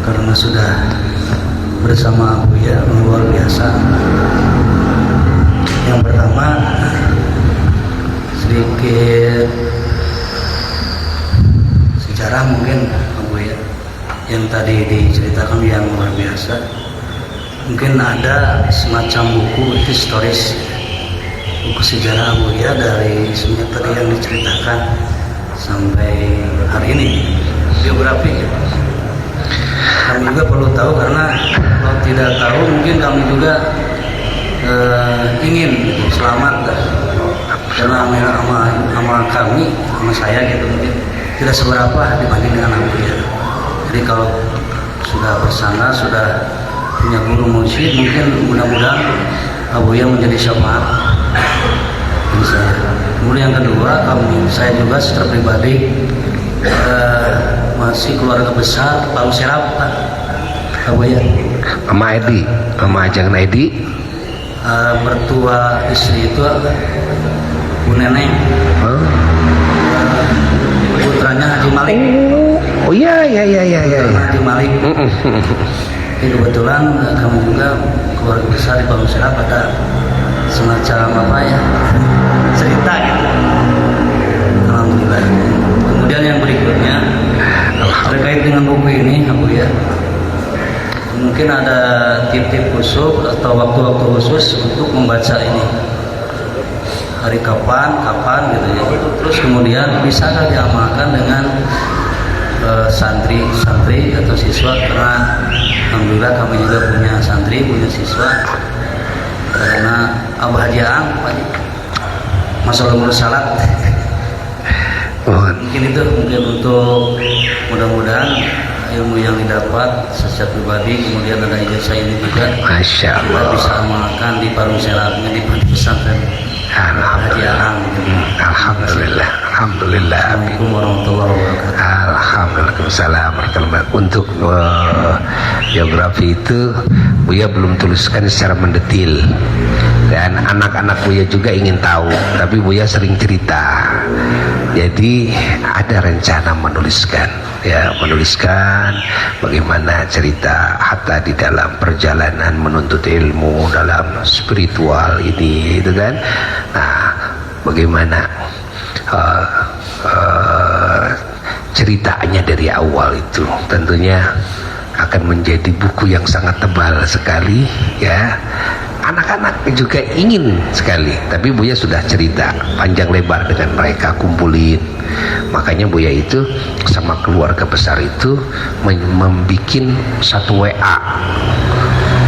karena sudah bersama Buya luar biasa. Yang pertama, sedikit sejarah mungkin Buya yang tadi diceritakan yang luar biasa. Mungkin ada semacam buku historis, buku sejarah Buya dari semenjak tadi yang diceritakan sampai hari ini, biografi. Kami juga perlu tahu, karena kalau tidak tahu mungkin kami juga ingin selamat, karena sama kami, sama saya gitu mungkin tidak seberapa dibanding dengan Buya. Jadi kalau sudah bersama, sudah punya guru mursyid, mungkin mudah-mudahan Buya menjadi syafaat. Kemudian yang kedua, saya juga secara pribadi masih keluarga besar Palu Serap, Pak Buya. Mama Edi, Mama Ajeng Edi. Mertua istri itu Bu Neneng. Putranya Haji Malik. Oh iya. Haji Malik. Jadi kebetulan kami juga keluarga besar di Palu Serap, ada semacam apa ya, cerita gitu. Alhamdulillah. Kemudian yang berikutnya terkait dengan buku ini, Buya, mungkin ada tip-tip khusus atau waktu-waktu khusus untuk membaca ini. Hari kapan gitu ya. Terus kemudian bisakah diamalkan dengan santri atau siswa, karena alhamdulillah kami juga punya santri, punya siswa. Karena Abah Haji Ang, masalah salat. Mungkin itu untuk mudah-mudahan ilmu yang didapat secara pribadi, kemudian ada ijazah ini juga, Masya Allah, bisa amalkan di Palu Serap, di pesantren Haji Arang. Alhamdulillah. Assalamualaikum warahmatullahi wabarakatuh. Alhamdulillah. Untuk biografi itu Buya belum tuliskan secara mendetil, dan anak-anak Buya juga ingin tahu, tapi Buya sering cerita. Jadi ada rencana menuliskan bagaimana cerita Hatta di dalam perjalanan menuntut ilmu dalam spiritual ini, itu kan. Nah, bagaimana ceritanya dari awal itu tentunya akan menjadi buku yang sangat tebal sekali ya. Anak-anak juga ingin sekali, tapi Buya sudah cerita panjang lebar dengan mereka, kumpulin. Makanya Buya itu sama keluarga besar itu membuat satu WA,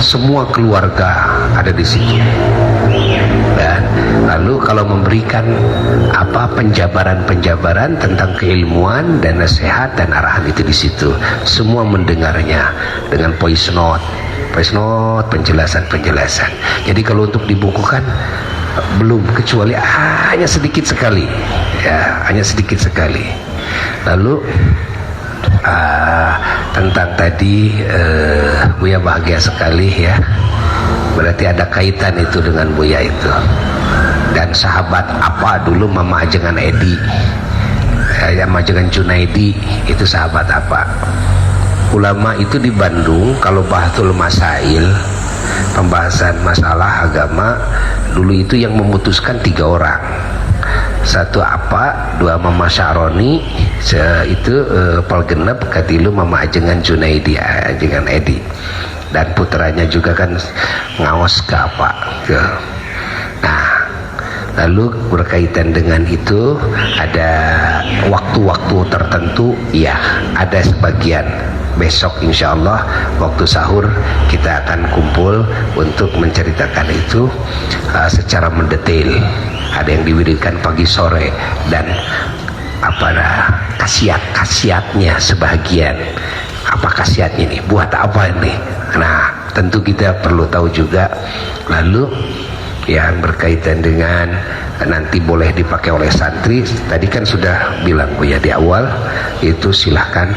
semua keluarga ada di situ. Dan lalu kalau memberikan penjabaran tentang keilmuan dan nasihat dan arahan itu di situ, semua mendengarnya dengan voice note, penjelasan. Jadi kalau untuk dibukukan belum, kecuali hanya sedikit sekali. Lalu tentang tadi Buya bahagia sekali ya. Berarti ada kaitan itu dengan Buya itu. Dan sahabat apa dulu Mama Ajengan Edi, Mama Ajengan Junaidi, itu sahabat apa? Ulama itu di Bandung kalau Bahtul Masail pembahasan masalah agama. Dulu itu yang memutuskan 3 orang, satu apa, 2 Mama Syaroni, itu Pol Genep, katilu Mama Ajengan Junaidi, Ajengan Edi, dan putranya juga kan ngawas ke apa ke. Nah, lalu berkaitan dengan itu ada waktu-waktu tertentu, ya ada sebagian. Besok insya Allah waktu sahur kita akan kumpul untuk menceritakan itu secara mendetail. Ada yang diwiridkan pagi sore dan khasiat-khasiatnya sebagian. Apa khasiatnya ini? Buat apa ini? Nah, tentu kita perlu tahu juga. Lalu yang berkaitan dengan nanti boleh dipakai oleh santri, tadi kan sudah bilang Buya di awal, itu silahkan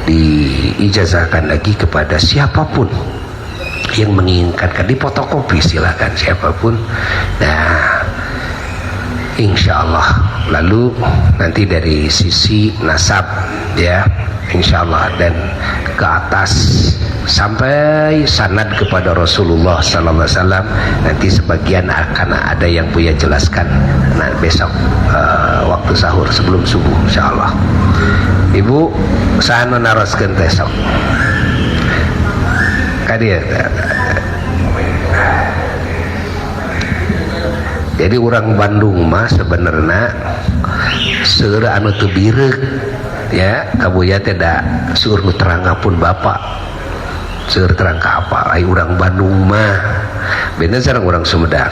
diijazahkan lagi kepada siapapun yang menginginkan, difotokopi silahkan siapapun. Nah, insya Allah. Lalu nanti dari sisi nasab, ya insya Allah, dan ke atas sampai sanad kepada Rasulullah sallallahu alaihi wasallam, nanti sebagian akan ada yang Buya jelaskan besok waktu sahur sebelum subuh insya Allah. Ibu sahanu naroskeun teh sok kadia. Jadi orang Bandung mah sebenarnya seueur anu teu bireuk ya, kabuya teh da seueur nu terangapun bapak, seueur terang ka apa ai urang Bandung mah bener sareng urang Sumedang.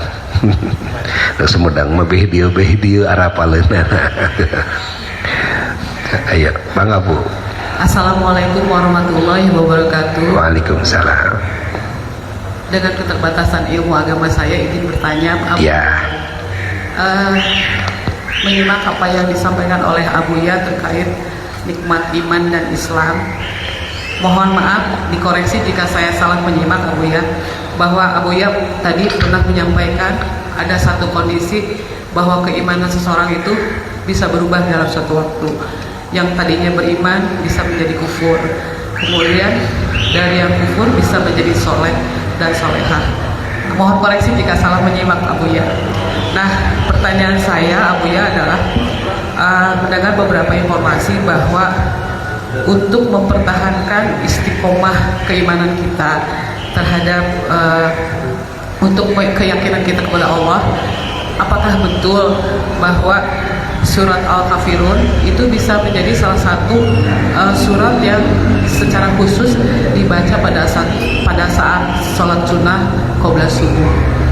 Urang Sumedang mah beh dieu arapaleunna. Ayo, Bangga Bu. Assalamualaikum warahmatullahi wabarakatuh. Waalaikumsalam. Dengan keterbatasan ilmu agama saya ingin bertanya, menyimak apa yang disampaikan oleh Abuya terkait nikmat iman dan Islam. Mohon maaf dikoreksi jika saya salah menyimak Abuya, bahwa Abuya tadi pernah menyampaikan ada satu kondisi bahwa keimanan seseorang itu bisa berubah dalam suatu waktu. Yang tadinya beriman bisa menjadi kufur, kemudian dari yang kufur bisa menjadi soleh dan solehah. Mohon koreksi jika salah menyimak Abuya. Nah, pertanyaan saya Abuya adalah mendengar beberapa informasi bahwa untuk mempertahankan istiqomah keimanan kita terhadap untuk keyakinan kita kepada Allah, apakah betul bahwa surat Al-Kafirun itu bisa menjadi salah satu surat yang secara khusus dibaca pada saat sholat sunnah qobla subuh?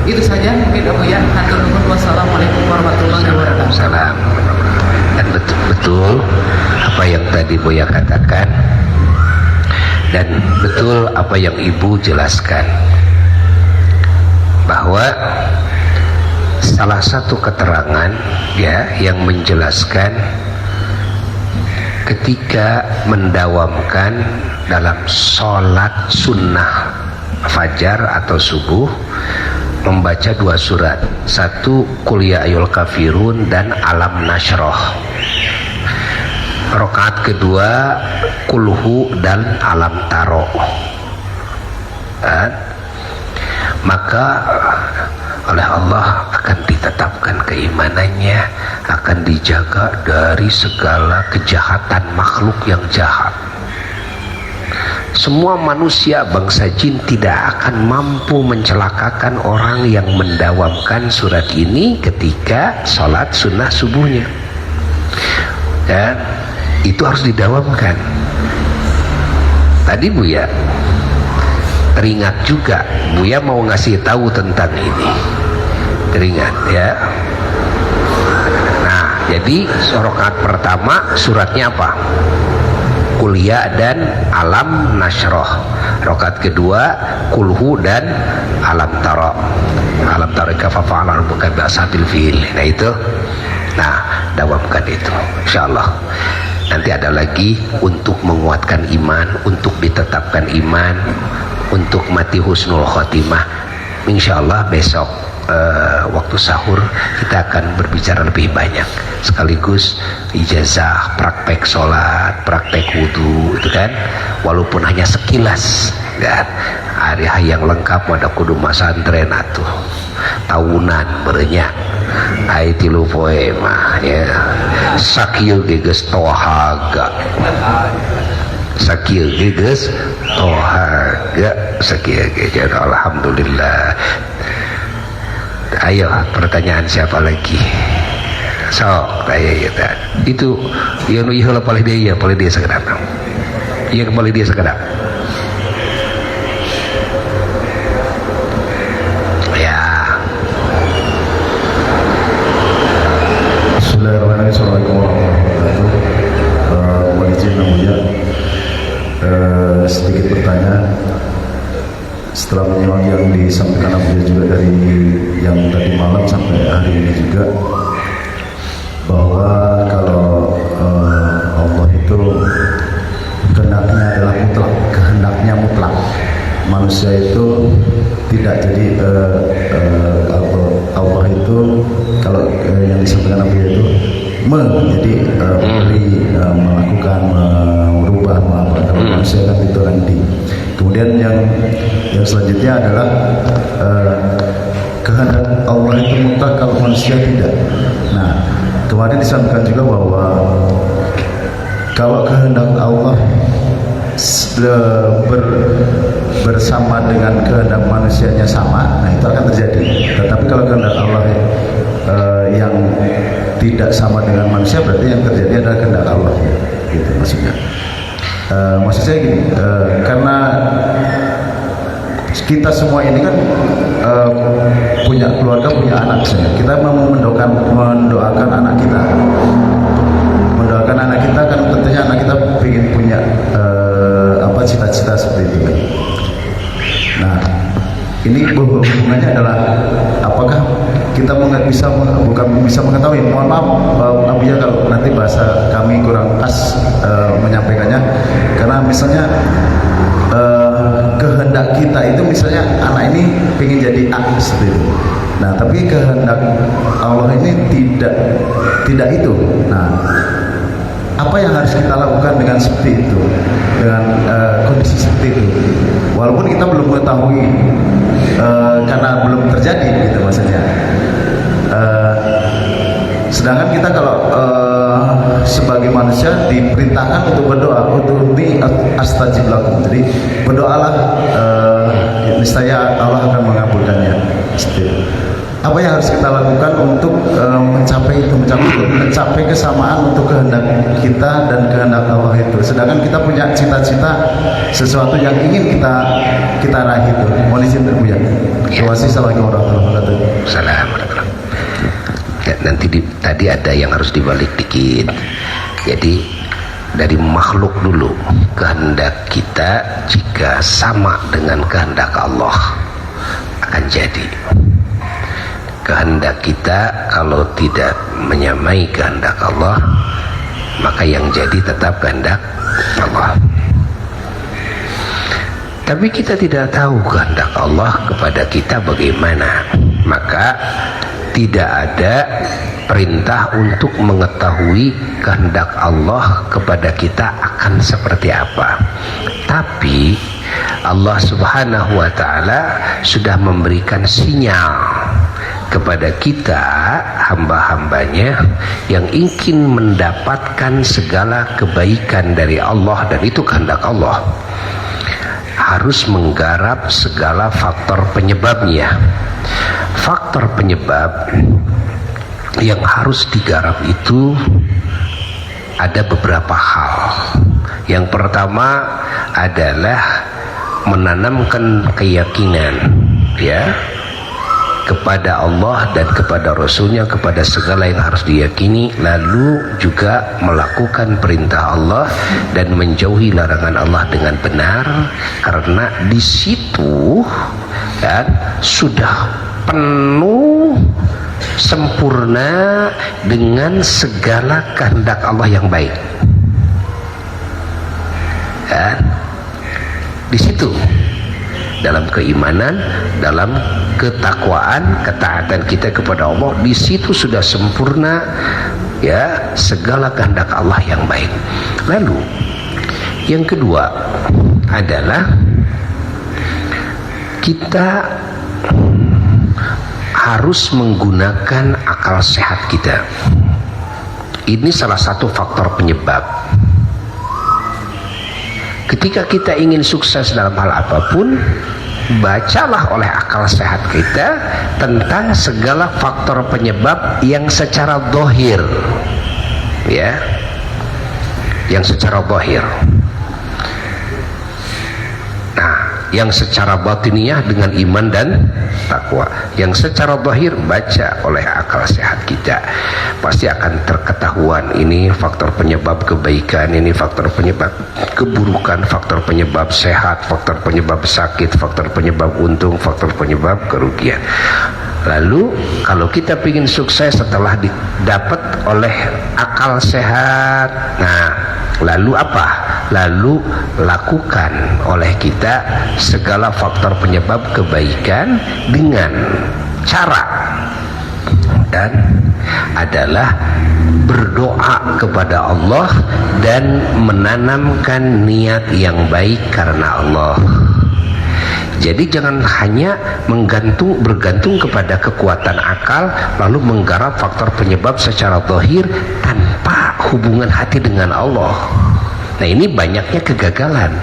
Itu saja mungkin Abuya. Hatur nuhun. Wassalamualaikum warahmatullahi wabarakatuh. Dan betul apa yang tadi Buya katakan, dan betul apa yang Ibu jelaskan, bahwa salah satu keterangan ya yang menjelaskan ketika mendawamkan dalam sholat sunnah fajar atau subuh membaca 2 surat, satu Qul ya ayyuhal kafirun dan Alam Nasroh, rakaat kedua Kulhu dan Alam Taro. Maka oleh Allah akan ditetapkan keimanannya, akan dijaga dari segala kejahatan makhluk yang jahat. Semua manusia bangsa jin tidak akan mampu mencelakakan orang yang mendawamkan surat ini ketika sholat sunnah subuhnya. Dan itu harus didawamkan. Tadi Buya teringat juga, Buya mau ngasih tahu tentang ini, teringat ya. Nah, jadi rakaat pertama suratnya apa? Kuliah dan Alam Nasroh. Rakaat kedua Kulhu dan Alam Taro. Alam Taro kafafa'ala bukan ba'sabil fiil. Nah itu, nah dawamkan itu insyaallah. Nanti ada lagi untuk menguatkan iman, untuk ditetapkan iman, untuk mati husnul khotimah. Insyaallah besok waktu sahur kita akan berbicara lebih banyak, sekaligus ijazah praktek sholat, praktek wudhu itu kan, walaupun hanya sekilas kan, hari yang lengkap ada kudu masantren atuh tahunan berenya ai 3 poe mah ya sakieu geus tohaga sakieu geus tohaga sakieu ge alhamdulillah. Ayo pertanyaan siapa lagi sok tanya kita itu yang ieu paling dia sekedap iya paling dia sekedap ya. Bismillahirrahmanirrahim. Assalamualaikum warahmatullahi wabarakatuh. Mohon izin Namuya sedikit bertanya setelah menyimak yang disampaikan Namuya juga dari yang tadi malam sampai hari ini juga, bahwa kalau Allah itu kehendaknya adalah mutlak, kehendaknya mutlak. Manusia itu tidak jadi Allah itu kalau yang disampaikan Nabi itu jadi memberi, melakukan, merubah, kalau manusia kan itu nanti. Kemudian yang selanjutnya adalah kehendak Allah itu mutlak, kalau manusia tidak. Nah, kemarin disampaikan juga bahwa kalau kehendak Allah bersama dengan kehendak manusianya sama, nah itu akan terjadi. Tetapi kalau kehendak Allah yang tidak sama dengan manusia, berarti yang terjadi adalah kehendak Allah, gitu maksudnya. Maksud saya gini, karena kita semua ini kan punya keluarga, punya anak, misalnya. Kita mau mendoakan anak kita, kan tentunya anak kita ingin punya cita-cita seperti itu. Nah, ini hubungannya adalah apakah kita bukan bisa mengetahui, mohon maaf Abu ya kalau nanti bahasa kami kurang pas menyampaikannya, karena misalnya kehendak kita itu misalnya anak ini ingin jadi A seperti itu. Nah, tapi kehendak Allah ini tidak itu. Nah, apa yang harus kita lakukan dengan seperti itu, dengan kondisi seperti itu, walaupun kita belum mengetahui karena belum terjadi, gitu maksudnya. Sedangkan kita kalau sebagai manusia diperintahkan untuk berdoa, untuk astajib lakum, jadi berdoalah, niscaya Allah akan mengabulkannya. Apa yang harus kita lakukan untuk mencapai kesamaan untuk kehendak kita dan kehendak Allah itu. Sedangkan kita punya cita-cita sesuatu yang ingin kita raih itu. Mohon izin Bu ya. Terima kasih. Assalamualaikum warahmatullahi wabarakatuh. Assalamualaikum. Nanti tadi ada yang harus dibalik dikit. Jadi dari makhluk dulu, kehendak kita jika sama dengan kehendak Allah akan jadi. Kehendak kita kalau tidak menyamai kehendak Allah, maka yang jadi tetap kehendak Allah. Tapi kita tidak tahu kehendak Allah kepada kita bagaimana, maka tidak ada perintah untuk mengetahui kehendak Allah kepada kita akan seperti apa. Tapi Allah Subhanahu wa ta'ala sudah memberikan sinyal kepada kita, hamba-hambanya yang ingin mendapatkan segala kebaikan dari Allah, dan itu kehendak Allah, harus menggarap segala faktor penyebabnya. Faktor penyebab yang harus digarap itu ada beberapa hal. Yang pertama adalah menanamkan keyakinan, ya, kepada Allah dan kepada Rasulnya, kepada segala yang harus diyakini, lalu juga melakukan perintah Allah dan menjauhi larangan Allah dengan benar, karena di situ kan sudah penuh sempurna dengan segala kehendak Allah yang baik. Dan di situ dalam keimanan, dalam ketakwaan, ketaatan kita kepada Allah, di situ sudah sempurna, ya, segala kehendak Allah yang baik. Lalu yang kedua adalah kita harus menggunakan akal sehat kita. Ini salah satu faktor penyebab. Ketika kita ingin sukses dalam hal apapun, bacalah oleh akal sehat kita tentang segala faktor penyebab yang secara zahir, ya, yang secara zahir. Nah, yang secara batiniah dengan iman dan takwa. Yang secara zahir baca oleh akal sehat kita, pasti akan terketahuan ini faktor penyebab kebaikan, ini faktor penyebab keburukan, faktor penyebab sehat, faktor penyebab sakit, faktor penyebab untung, faktor penyebab kerugian. Lalu kalau kita ingin sukses setelah didapat oleh akal sehat, nah lalu apa? Lalu lakukan oleh kita segala faktor penyebab kebaikan dengan cara dan adalah berdoa kepada Allah dan menanamkan niat yang baik karena Allah. Jadi jangan hanya bergantung kepada kekuatan akal lalu menggarap faktor penyebab secara zahir tanpa hubungan hati dengan Allah. Nah, ini banyaknya kegagalan.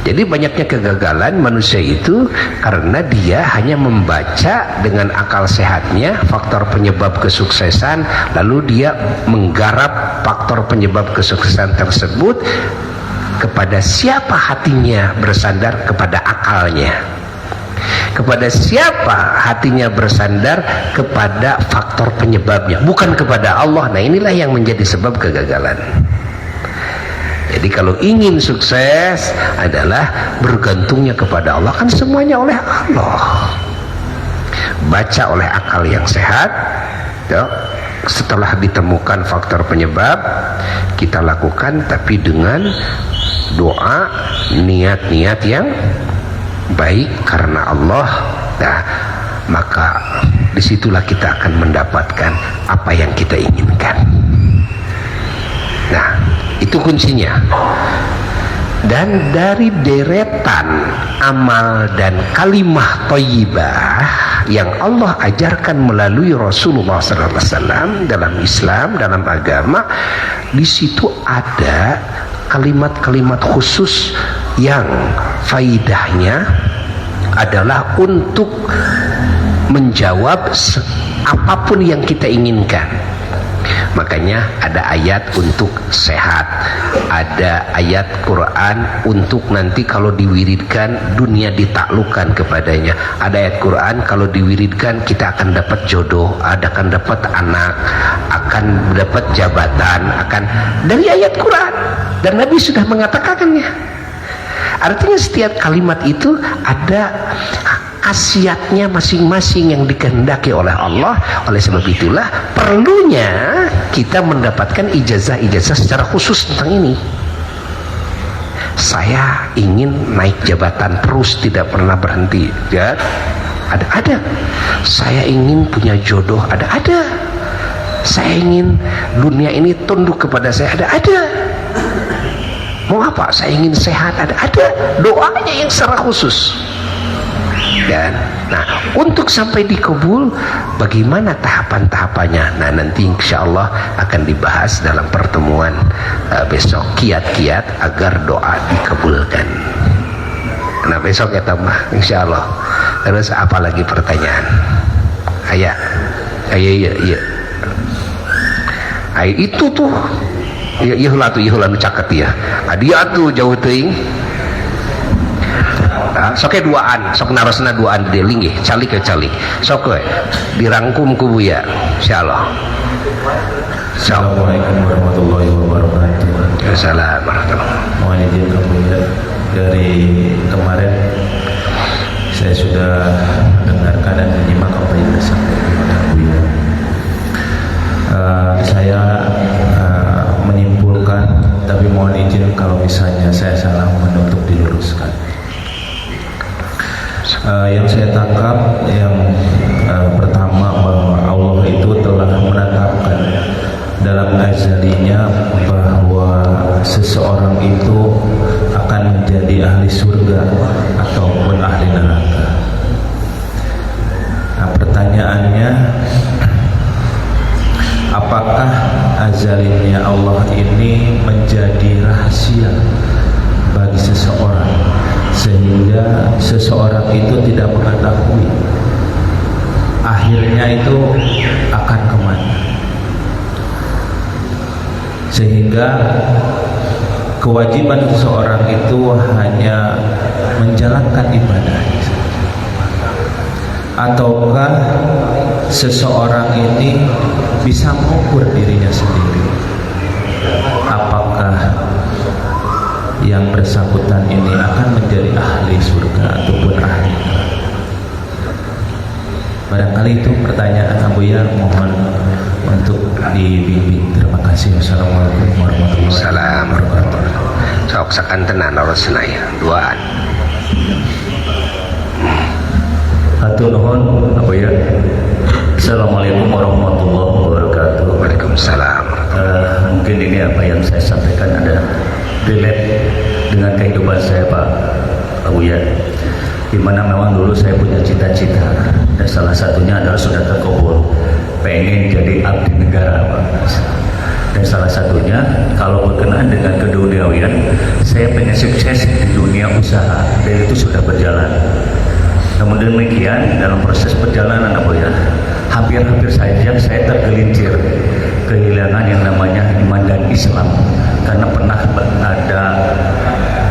Jadi banyaknya kegagalan manusia itu karena dia hanya membaca dengan akal sehatnya faktor penyebab kesuksesan, lalu dia menggarap faktor penyebab kesuksesan tersebut. Kepada siapa hatinya bersandar? Kepada akalnya. Kepada siapa hatinya bersandar? Kepada faktor penyebabnya, bukan kepada Allah. Nah, inilah yang menjadi sebab kegagalan. Jadi kalau ingin sukses adalah bergantungnya kepada Allah, kan semuanya oleh Allah. Baca oleh akal yang sehat, ya. Setelah ditemukan faktor penyebab, kita lakukan tapi dengan doa, niat-niat yang baik karena Allah. Nah, maka disitulah kita akan mendapatkan apa yang kita inginkan. Nah, itu kuncinya. Dan dari deretan amal dan kalimah thayyibah yang Allah ajarkan melalui Rasulullah SAW dalam Islam, dalam agama, di situ ada kalimat-kalimat khusus yang faidahnya adalah untuk menjawab apapun yang kita inginkan. Makanya ada ayat untuk sehat, ada ayat Quran untuk nanti kalau diwiridkan dunia ditaklukkan kepadanya, ada ayat Quran kalau diwiridkan kita akan dapat jodoh, akan dapat anak, akan dapat jabatan, akan dari ayat Quran, dan Nabi sudah mengatakannya. Artinya setiap kalimat itu ada khasiatnya masing-masing yang dikehendaki oleh Allah. Oleh sebab itulah perlunya kita mendapatkan ijazah-ijazah secara khusus tentang ini. Saya ingin naik jabatan terus, tidak pernah berhenti, ya. Ada. Saya ingin punya jodoh, ada. Saya ingin dunia ini tunduk kepada saya, ada. Mau apa? Saya ingin sehat, ada. Doanya yang secara khusus. Dan nah, untuk sampai dikabul bagaimana tahapan-tahapannya? Nah, nanti insya Allah akan dibahas dalam pertemuan besok, kiat-kiat agar doa dikabulkan. Nah, besok ya tambah insya Allah. Terus apa lagi pertanyaan? Iya. Itu tuh iya caket ya. Dia tuh jauh teuing. Soke duaan, sok narosna duaan di linggih, calik sok dirangkum ku buya, insyaallah. Assalamualaikum warahmatullahi wabarakatuh. Assalamualaikum. Mohon izin kemudian dari kemarin saya sudah mendengarkan dan menyimak apa yang disampaikan oleh Buya. Saya menyimpulkan, tapi mohon izin kalau misalnya saya salah untuk diluruskan. Yang saya tangkap yang pertama bahwa Allah itu telah menetapkan dalam azalinya bahwa seseorang itu akan menjadi menjadi ahli surga ataupun ahli neraka. Nah, pertanyaannya, apakah azalimnya Allah ini menjadi rahasia bagi seseorang sehingga seseorang itu tidak mengetahui akhirnya itu akan kemana, sehingga kewajiban seseorang itu hanya menjalankan ibadah, ataukah seseorang ini bisa mengukur dirinya sendiri apakah yang bersangkutan ini akan menjadi ahli surga ataupun ahli neraka. Barangkali itu pertanyaan Abu Ya, mohon untuk dibimbing. Terima kasih. Wassalamualaikum warahmatullahi wabarakatuh. Sok sakan tenan orang senaya duaan. Hatur nuhun Abu Ya. Assalamualaikum warahmatullahi wabarakatuh. Waalaikumsalam. Mungkin ini apa yang saya sampaikan ada relate dengan kehidupan saya Pak Abu Ya, dimana memang dulu saya punya cita-cita dan salah satunya adalah sudah terkabul, pengen jadi abdi negara Pak. Dan salah satunya kalau berkenaan dengan keduniawian, saya pengen sukses di dunia usaha dan itu sudah berjalan. Namun demikian dalam proses perjalanan Abu Ya, hampir-hampir saja saya tergelincir kehilangan yang namanya iman dan Islam, karena pernah ada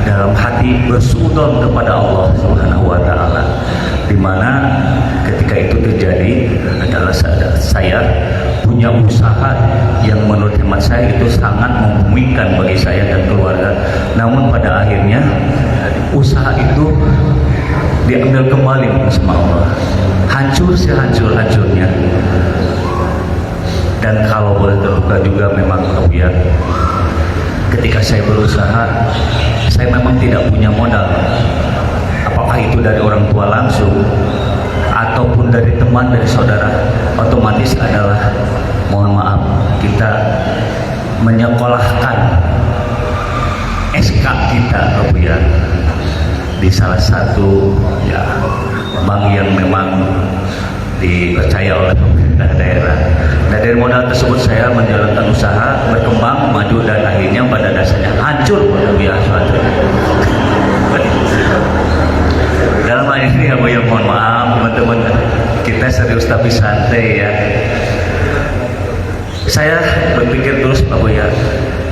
dalam hati bersuudon kepada Allah Subhanahu wa Ta'ala, di mana ketika itu terjadi adalah saya punya usaha yang menurut hemat saya itu sangat memungkinkan bagi saya dan keluarga. Namun pada akhirnya usaha itu diambil kembali sama Allah, hancur sehancur-hancurnya. Dan kalau boleh terbuka juga memang ya, ketika saya berusaha, saya memang tidak punya modal, apakah itu dari orang tua langsung ataupun dari teman, dari saudara, otomatis adalah mohon maaf kita menyekolahkan SK kita ya di salah satu ya bank yang memang dipercaya oleh pemerintah daerah. Nah, dari modal tersebut saya menjalankan usaha, berkembang, maju, dan akhirnya pada dasarnya hancur biasa. Dalam hal ini Abu Ya, mohon maaf teman-teman, kita serius tapi santai ya. Saya berpikir terus Abu Ya,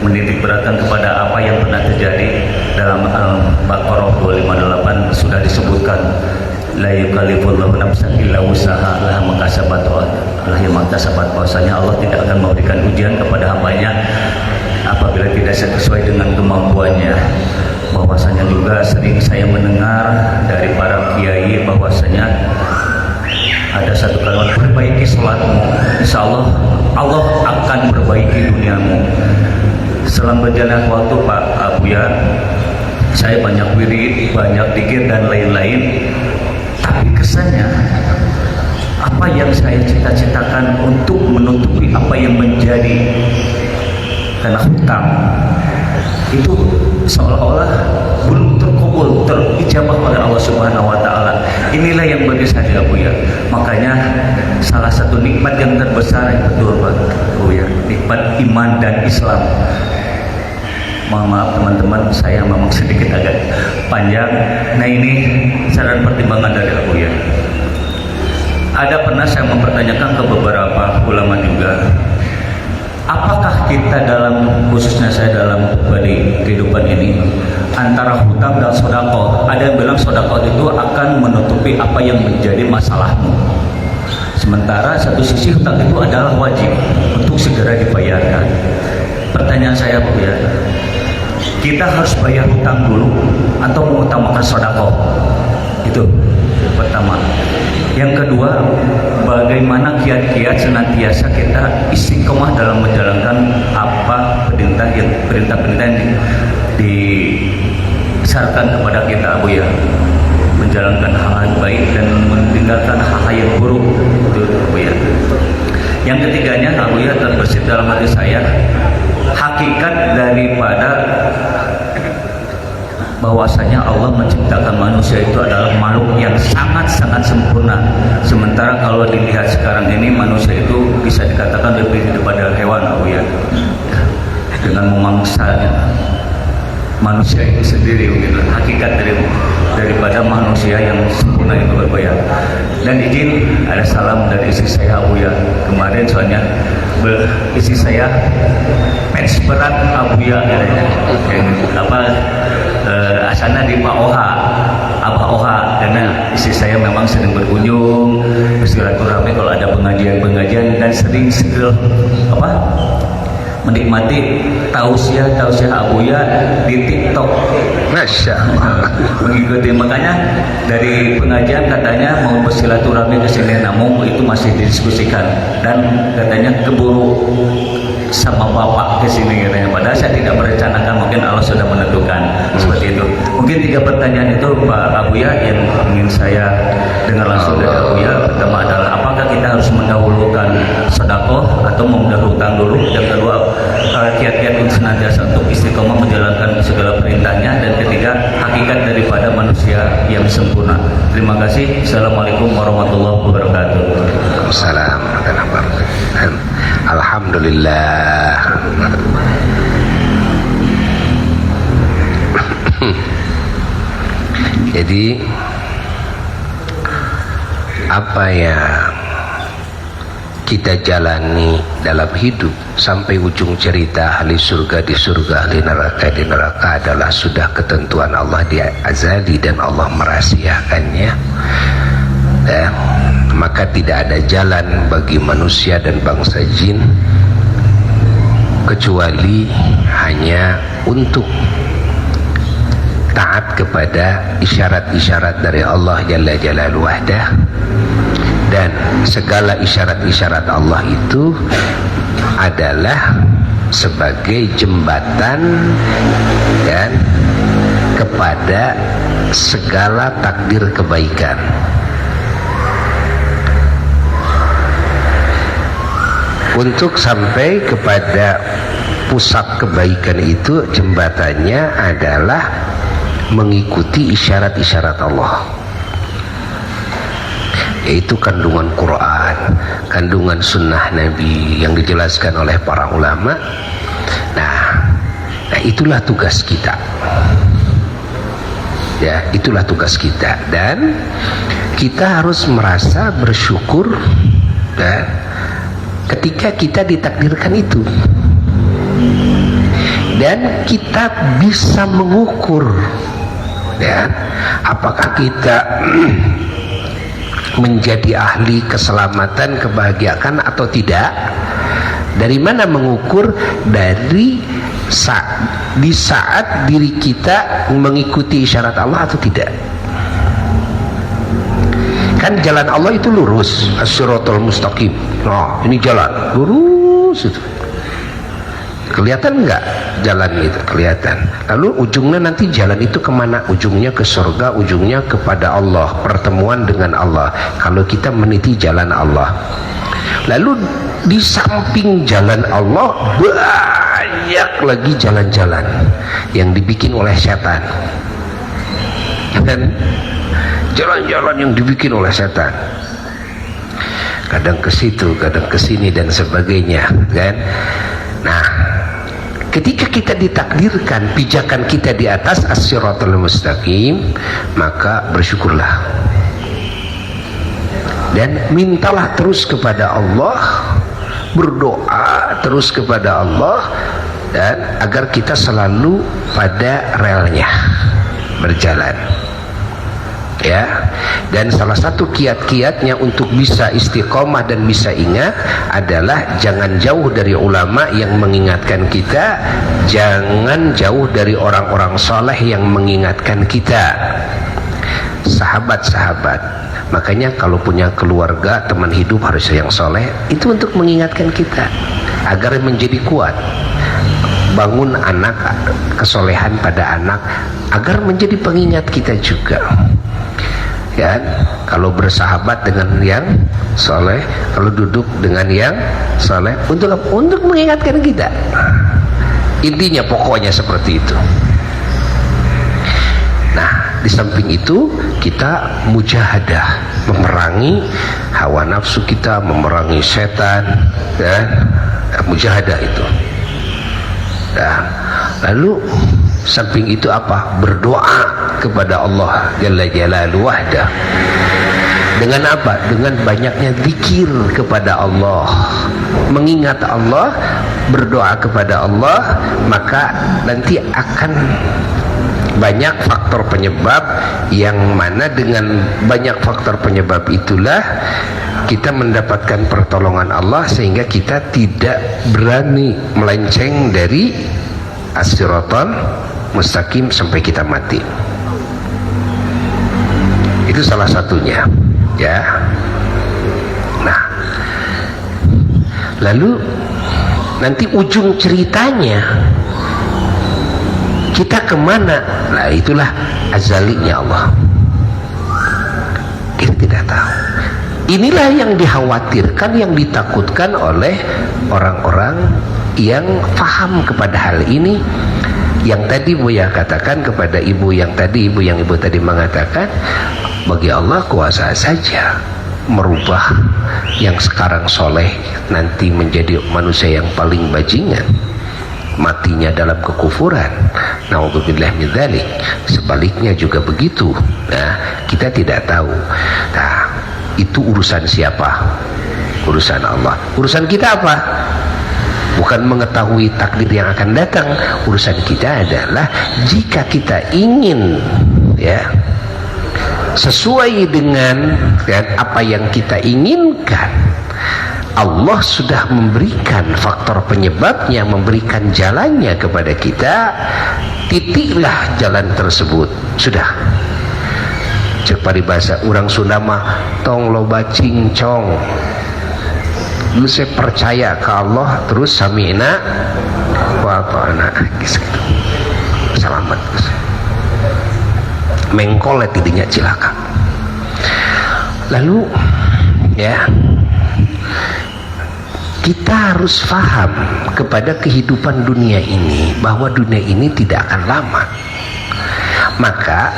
menitik beratkan kepada apa yang pernah terjadi dalam Al-Baqarah 258 sudah disebutkan, la yukallifullahu nafsan illa wusaha laha makasabat Allah yang makasabat, bahwasanya Allah tidak akan memberikan ujian kepada hambanya apabila tidak sesuai dengan kemampuannya. Bahwasanya juga sering saya mendengar dari para kiai bahwasanya ada satu kalimat, perbaiki sholatmu, insya Allah Allah akan perbaiki duniamu. Selang berjalan waktu Pak Abu Ya, saya banyak wirid, banyak zikir dan lain-lain, tapi kesannya apa yang saya cita-citakan untuk menutupi apa yang menjadi karena hutang itu seolah-olah belum terkabul, terijabah oleh Allah Subhanahu wa Ta'ala. Inilah yang bagi saya Abu Ya, makanya salah satu nikmat yang terbesar yang betul Pak Abu Ya, nikmat iman dan Islam. Mohon maaf teman-teman, saya memang sedikit agak panjang. Nah, ini saran pertimbangan dari Abu Ya. Ada pernah saya mempertanyakan ke beberapa ulama juga, apakah kita dalam, khususnya saya dalam kehidupan ini, antara hutang dan sedekah, ada yang bilang sedekah itu akan menutupi apa yang menjadi masalahmu, sementara satu sisi hutang itu adalah wajib untuk segera dibayarkan. Pertanyaan saya Bu ya, kita harus bayar hutang dulu atau mengutamakan sedekah? Itu pertama. Yang kedua, bagaimana kiat-kiat senantiasa kita istiqomah dalam menjalankan apa perintah-perintah yang disyaratkan kepada kita Abu Ya, menjalankan hal-hal baik dan meninggalkan hal-hal yang buruk, itu Abu Ya. Yang ketiganya Abu Ya, terbersih dalam hati saya hakikat daripada bahwa bahwasanya Allah menciptakan manusia itu adalah makhluk yang sangat-sangat sempurna. Sementara kalau dilihat sekarang ini manusia itu bisa dikatakan lebih daripada hewan, ya, dengan memangsanya manusia itu sendiri, gitu. Hakikat daripada manusia yang sempurna itu, ya. Dan izin ada salam dari istri saya, ya. Kemarin soalnya istri saya fans berat Abuya, asalnya di Pak Oha, Abah Oha, karena istri saya memang sering berkunjung, bersilaturahmi kalau ada pengajian-pengajian, dan sering menikmati tausiah Abuya di TikTok. Masya Allah. Mengikuti, makanya dari pengajian katanya mau bersilaturahmi ke sini, namun itu masih didiskusikan, dan katanya keburu sama bapak ke sini, katanya. Padahal saya tidak merencanakan, mungkin Allah sudah menentukan seperti itu. Mungkin 3 pertanyaan itu Pak Abuya yang ingin saya dengar langsung dari Abuya. Pertama adalah, apakah kita harus mendahulukan sedekah atau mendahulukan dulu? Yang kedua, kiat-kiat untuk senantiasa untuk istiqomah menjalankan segala perintahnya. Dan ketiga, hakikat daripada manusia yang sempurna. Terima kasih. Assalamualaikum warahmatullahi wabarakatuh. Waalaikumsalam warahmatullahi wabarakatuh. Alhamdulillah. Jadi apa yang kita jalani dalam hidup sampai ujung cerita, ahli surga di surga, ahli neraka di neraka, adalah sudah ketentuan Allah di azali dan Allah merahasiakannya. Maka tidak ada jalan bagi manusia dan bangsa jin kecuali hanya untuk taat kepada isyarat-isyarat dari Allah Jalla Jalaluhu Wahdah. Dan segala isyarat-isyarat Allah itu adalah sebagai jembatan dan kepada segala takdir kebaikan. Untuk sampai kepada pusat kebaikan itu, jembatannya adalah mengikuti isyarat-isyarat Allah, yaitu kandungan Quran, kandungan sunnah Nabi yang dijelaskan oleh para ulama. Nah itulah tugas kita, ya, itulah tugas kita. Dan kita harus merasa bersyukur, dan ketika kita ditakdirkan itu, dan kita bisa mengukur, ya, apakah kita menjadi ahli keselamatan, kebahagiaan atau tidak. Dari mana mengukur? Dari di saat diri kita mengikuti isyarat Allah atau tidak. Kan jalan Allah itu lurus, as-siratal mustaqim. Nah, ini jalan lurus itu. Kelihatan enggak jalan itu? Kelihatan. Lalu ujungnya nanti jalan itu kemana? Ujungnya ke surga, ujungnya kepada Allah, pertemuan dengan Allah, kalau kita meniti jalan Allah. Lalu di samping jalan Allah banyak lagi jalan-jalan yang dibikin oleh setan, dan jalan-jalan yang dibikin oleh setan, kadang ke situ, kadang ke sini dan sebagainya, kan? Nah, ketika kita ditakdirkan pijakan kita di atas as-siratal mustaqim, maka bersyukurlah dan mintalah terus kepada Allah, berdoa terus kepada Allah, dan agar kita selalu pada relnya berjalan, ya. Dan salah satu kiat-kiatnya untuk bisa istiqomah dan bisa ingat adalah jangan jauh dari ulama yang mengingatkan kita, jangan jauh dari orang-orang soleh yang mengingatkan kita, sahabat-sahabat. Makanya kalau punya keluarga, teman hidup harus yang soleh, itu untuk mengingatkan kita agar menjadi kuat. Bangun anak, kesolehan pada anak agar menjadi pengingat kita juga, ya. Kalau bersahabat dengan yang soleh, kalau duduk dengan yang soleh, untuk mengingatkan kita. Intinya pokoknya seperti itu. di samping itu kita mujahadah, memerangi hawa nafsu kita, memerangi setan, dan mujahadah itu. Dan lalu samping itu apa? Berdoa kepada Allah Jalla Jalaluhu wahdah. Dengan apa? Dengan banyaknya zikir kepada Allah, mengingat Allah, berdoa kepada Allah, maka nanti akan banyak faktor penyebab, yang mana dengan banyak faktor penyebab itulah kita mendapatkan pertolongan Allah, sehingga kita tidak berani melenceng dari as-siratal mustaqim sampai kita mati. Itu salah satunya, ya. Nah, lalu nanti ujung ceritanya kita kemana? Nah, itulah azalinya Allah. Kita tidak tahu. Inilah yang dikhawatirkan, yang ditakutkan oleh orang-orang yang paham kepada hal ini. Yang tadi Buya katakan kepada ibu yang ibu tadi mengatakan, bagi Allah kuasa saja merubah yang sekarang soleh nanti menjadi manusia yang paling bajingan, matinya dalam kekufuran. Naudzubillah min dzalik. Sebaliknya juga begitu. Nah, kita tidak tahu. Nah, itu urusan siapa? Urusan Allah. Urusan kita apa? Bukan mengetahui takdir yang akan datang. Urusan kita adalah jika kita ingin, ya, sesuai dengan apa yang kita inginkan, Allah sudah memberikan faktor penyebabnya, memberikan jalannya kepada kita. Titiklah jalan tersebut. Sudah. Cek paribasa orang Sunda mah tong loba cincong. Lu saya percaya ke Allah, terus sami'na wa ata'na, gitu. Selamat. Mengkolet tidinya cilaka. Lalu, ya, kita harus paham kepada kehidupan dunia ini, bahwa dunia ini tidak akan lama. Maka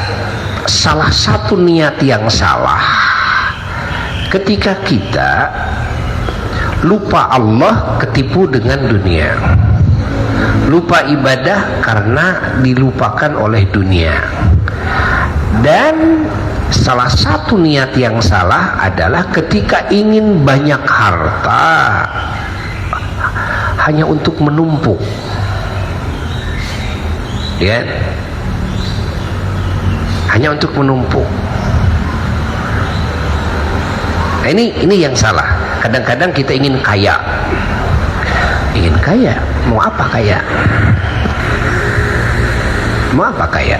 salah satu niat yang salah ketika kita lupa Allah, ketipu dengan dunia, lupa ibadah karena dilupakan oleh dunia. Dan salah satu niat yang salah adalah ketika ingin banyak harta hanya untuk menumpuk, ya, hanya untuk menumpuk. Nah, ini yang salah. Kadang-kadang kita ingin kaya, mau apa kaya? Mau apa kaya?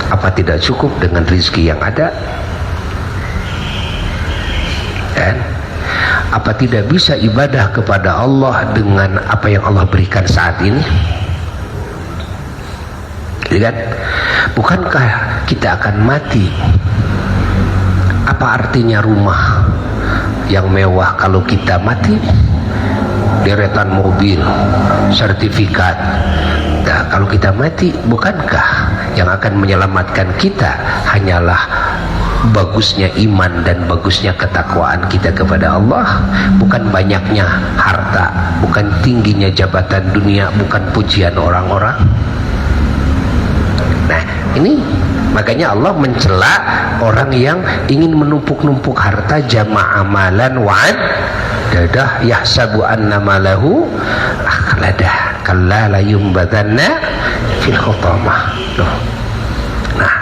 Apa tidak cukup dengan rezeki yang ada? Dan apa tidak bisa ibadah kepada Allah dengan apa yang Allah berikan saat ini? Lihat, bukankah kita akan mati? Apa artinya rumah yang mewah kalau kita mati? Deretan mobil, sertifikat. Nah, kalau kita mati, bukankah yang akan menyelamatkan kita hanyalah bagusnya iman dan bagusnya ketakwaan kita kepada Allah, bukan banyaknya harta, bukan tingginya jabatan dunia, bukan pujian orang-orang. Nah, ini makanya Allah mencela orang yang ingin menumpuk-numpuk harta, jama' amalan wa'ad dadah yahsabu anna malahu akhladah kalla la yumbadanna fil khutamah. Nah,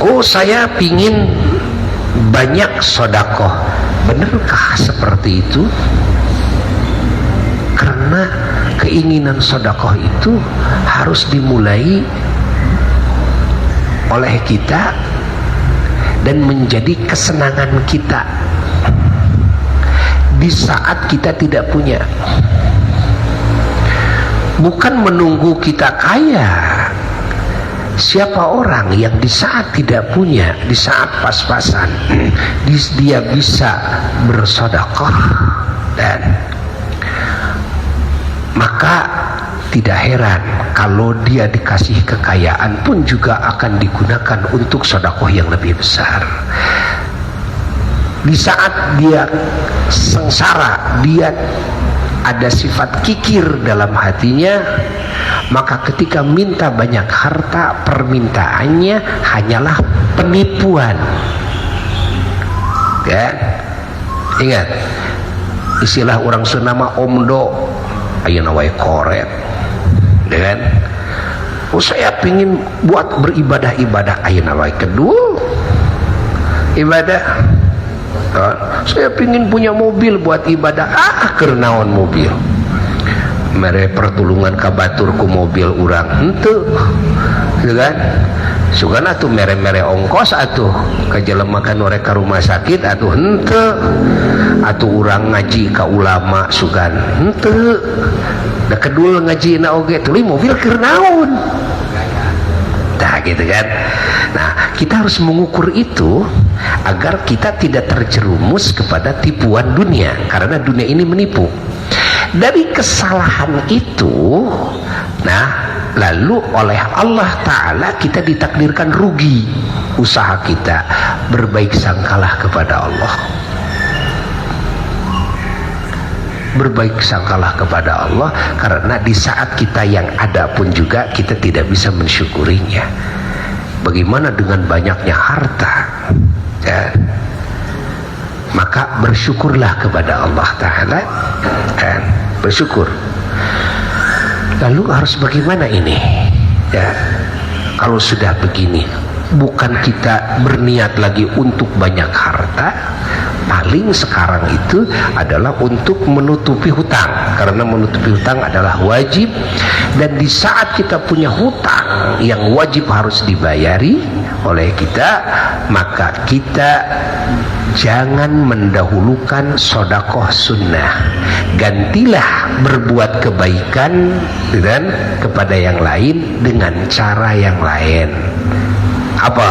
oh saya pingin banyak sodakoh. Benarkah seperti itu? Karena keinginan sodakoh itu harus dimulai oleh kita dan menjadi kesenangan kita di saat kita tidak punya, bukan menunggu kita kaya. Siapa orang yang di saat tidak punya, di saat pas-pasan dia bisa bersedekah, dan maka tidak heran kalau dia dikasih kekayaan pun juga akan digunakan untuk sedekah yang lebih besar. Di saat dia sengsara, dia ada sifat kikir dalam hatinya, maka ketika minta banyak harta, permintaannya hanyalah penipuan. Kan? Ingat istilah orang Sunda mah omdo ayeuna wae koret. Kan? Oh, saya pingin buat beribadah-ibadah ayeuna wae kedul ibadah. Saya pingin punya mobil buat ibadah. Keur naon mobil? Mere pertulungan ka batur ku mobil urang henteu. Gitu kan? Sugan atuh mere-mere ongkos atuh ka jelema kanu rek ka rumah sakit atuh henteu. Atuh urang ngaji ka ulama sugan henteu. Da kedul ngajina oge tuluy mobil keur naon? Nah, gitu kan. Nah, kita harus mengukur itu agar kita tidak terjerumus kepada tipuan dunia, karena dunia ini menipu. Dari kesalahan itu, nah, lalu oleh Allah Ta'ala kita ditakdirkan rugi usaha kita. Berbaik sangkalah kepada Allah. Berbaik sangkalah kepada Allah, karena di saat kita yang ada pun juga kita tidak bisa mensyukurinya. Bagaimana dengan banyaknya harta? Ya. Maka bersyukurlah kepada Allah Ta'ala, kan? Bersyukur. Lalu harus bagaimana ini? Ya. Kalau sudah begini, bukan kita berniat lagi untuk banyak harta, paling sekarang itu adalah untuk menutupi hutang, karena menutupi hutang adalah wajib. Dan di saat kita punya hutang yang wajib harus dibayari oleh kita, maka kita jangan mendahulukan sedekah sunnah. Gantilah berbuat kebaikan dan kepada yang lain dengan cara yang lain. Apa?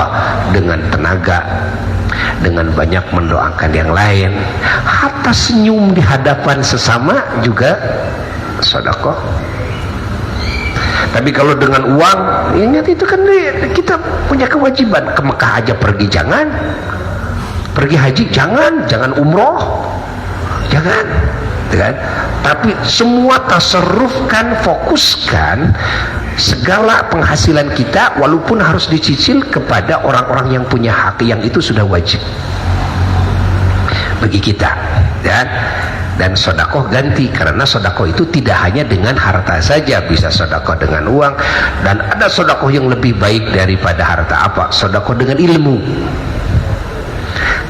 Dengan tenaga, dengan banyak mendoakan yang lain, hatta senyum di hadapan sesama juga sedekah. Tapi kalau dengan uang, ingat itu kan kita punya kewajiban. Ke Mekah aja pergi jangan, pergi haji jangan umroh jangan, kan? Tapi semua tasarrufkan, fokuskan segala penghasilan kita, walaupun harus dicicil, kepada orang-orang yang punya hak, yang itu sudah wajib bagi kita. Dan sedekah ganti, karena sedekah itu tidak hanya dengan harta saja, bisa sedekah dengan uang, dan ada sedekah yang lebih baik daripada harta. Apa? Sedekah dengan ilmu,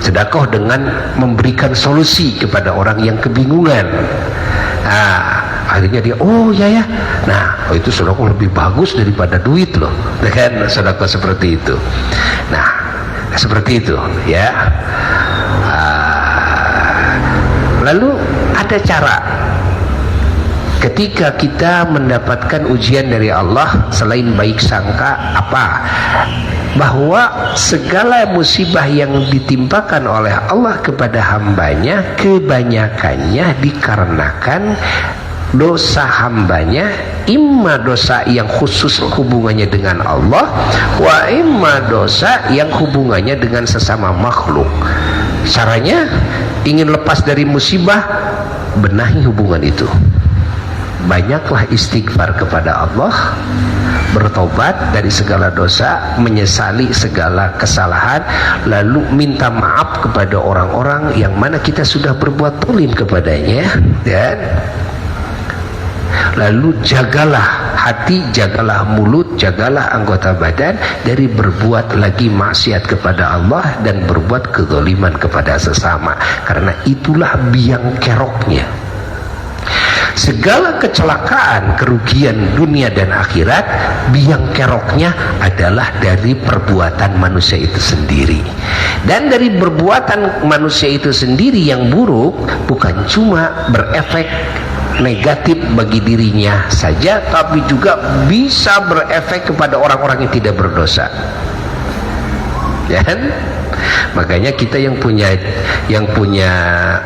sedekah dengan memberikan solusi kepada orang yang kebingungan. Akhirnya dia, oh ya, nah itu sedekah lebih bagus daripada duit loh, kan? Sedekah seperti itu. Nah, seperti itu ya. Lalu ada cara ketika kita mendapatkan ujian dari Allah selain baik sangka, apa? Bahwa segala musibah yang ditimpakan oleh Allah kepada hambanya, kebanyakannya dikarenakan dosa hambanya, imma dosa yang khusus hubungannya dengan Allah, wa imma dosa yang hubungannya dengan sesama makhluk. Caranya, ingin lepas dari musibah, benahi hubungan itu. Banyaklah istighfar kepada Allah, bertobat dari segala dosa, menyesali segala kesalahan, lalu minta maaf kepada orang-orang yang mana kita sudah berbuat zalim kepadanya, dan lalu jagalah hati, jagalah mulut, jagalah anggota badan dari berbuat lagi maksiat kepada Allah dan berbuat kezaliman kepada sesama, karena itulah biang keroknya segala kecelakaan, kerugian dunia dan akhirat. Biang keroknya adalah dari perbuatan manusia itu sendiri. Dan dari perbuatan manusia itu sendiri yang buruk bukan cuma berefek negatif bagi dirinya saja, tapi juga bisa berefek kepada orang-orang yang tidak berdosa. ya kan? Makanya kita yang punya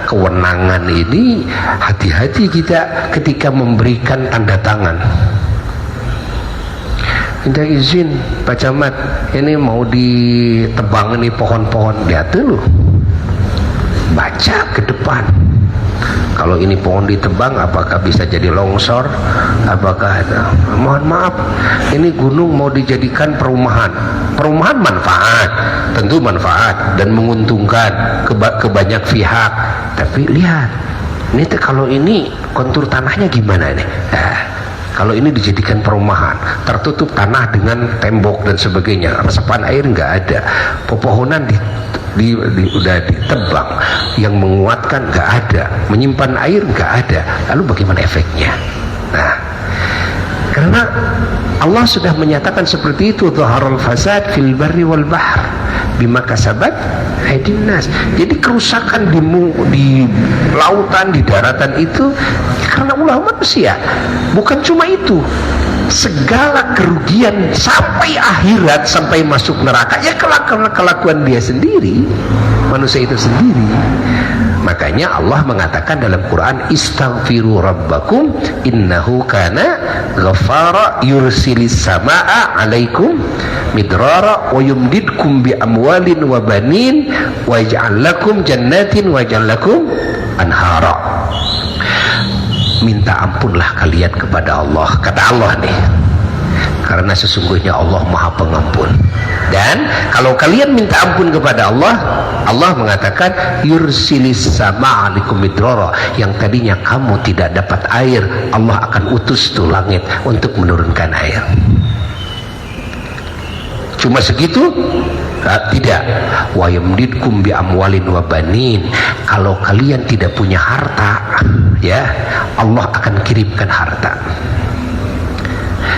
kewenangan ini hati-hati kita ketika memberikan tanda tangan. Minta izin Pak Camat, ini mau ditebang nih pohon-pohon, lihat dulu, baca ke depan. Kalau ini pohon ditebang, apakah bisa jadi longsor? Apakah mohon maaf, ini gunung mau dijadikan perumahan. Perumahan manfaat, tentu manfaat dan menguntungkan ke banyak pihak. Tapi lihat, ini kalau ini kontur tanahnya gimana nih? Kalau ini dijadikan perumahan, tertutup tanah dengan tembok dan sebagainya, resapan air nggak ada, pepohonan udah ditebang, yang menguatkan nggak ada, menyimpan air nggak ada, lalu bagaimana efeknya? Nah, karena Allah sudah menyatakan seperti itu, dhaharal fasad fil barri wal bahr bima kasabat aydin nas. Jadi kerusakan di lautan, di daratan itu karena ulah manusia. Bukan cuma itu, segala kerugian sampai akhirat, sampai masuk neraka, ya kelakuan dia sendiri, manusia itu sendiri. Makanya Allah mengatakan dalam Quran, istaghfiru rabbakum innahu kana ghafara yursilis samaa alaikum midrara wa yumdidkum bi amwalin wa banin wa yaj'al lakum jannatin wa yaj'al lakum anhara. Minta ampunlah kalian kepada Allah, kata Allah nih, karena sesungguhnya Allah Maha Pengampun. Dan kalau kalian minta ampun kepada Allah, Allah mengatakan yursilis sama alaikum midrara, yang tadinya kamu tidak dapat air, Allah akan utus tuh langit untuk menurunkan air. Cuma segitu? Tidak. Wa yumdidkum bi amwalin wa banin. Kalau kalian tidak punya harta, ya, Allah akan kirimkan harta.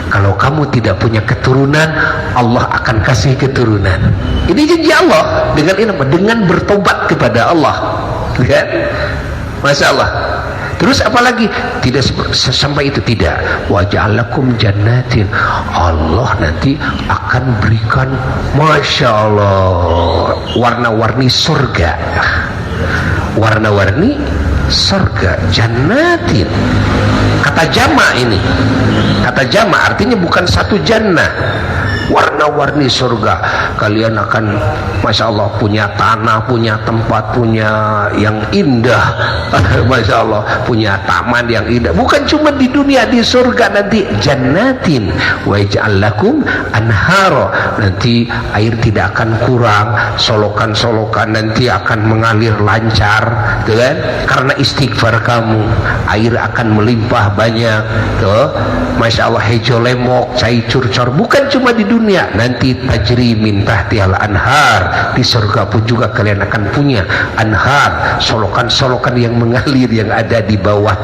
Kalau kamu tidak punya keturunan, Allah akan kasih keturunan. Ini janji Allah dengan bertobat kepada Allah, kan? Masya Allah. Terus apalagi? Tidak sampai itu, tidak. Wa ja'alakum jannatin. Allah nanti akan berikan, Masya Allah, warna-warni surga. Warna-warni surga, jannatin. Kata jama ini, kata jama artinya bukan satu jannah, warna-warni surga. Kalian akan, Masya Allah, punya tanah, punya tempat, punya yang indah. Masya Allah, punya taman yang indah. Bukan cuma di dunia, di surga nanti jannatin wa yaj'al lakum anhara. Nanti air tidak akan kurang, solokan-solokan nanti akan mengalir lancar, kan? Karena istighfar kamu, air akan melimpah banyak, tuh. Masya Allah, hejo lemok, cai curcor. Bukan cuma di dunia, nanti tajri min tahtihal anhar. Di surga pun juga kalian akan punya anhar, solokan-solokan yang mengalir yang ada di bawah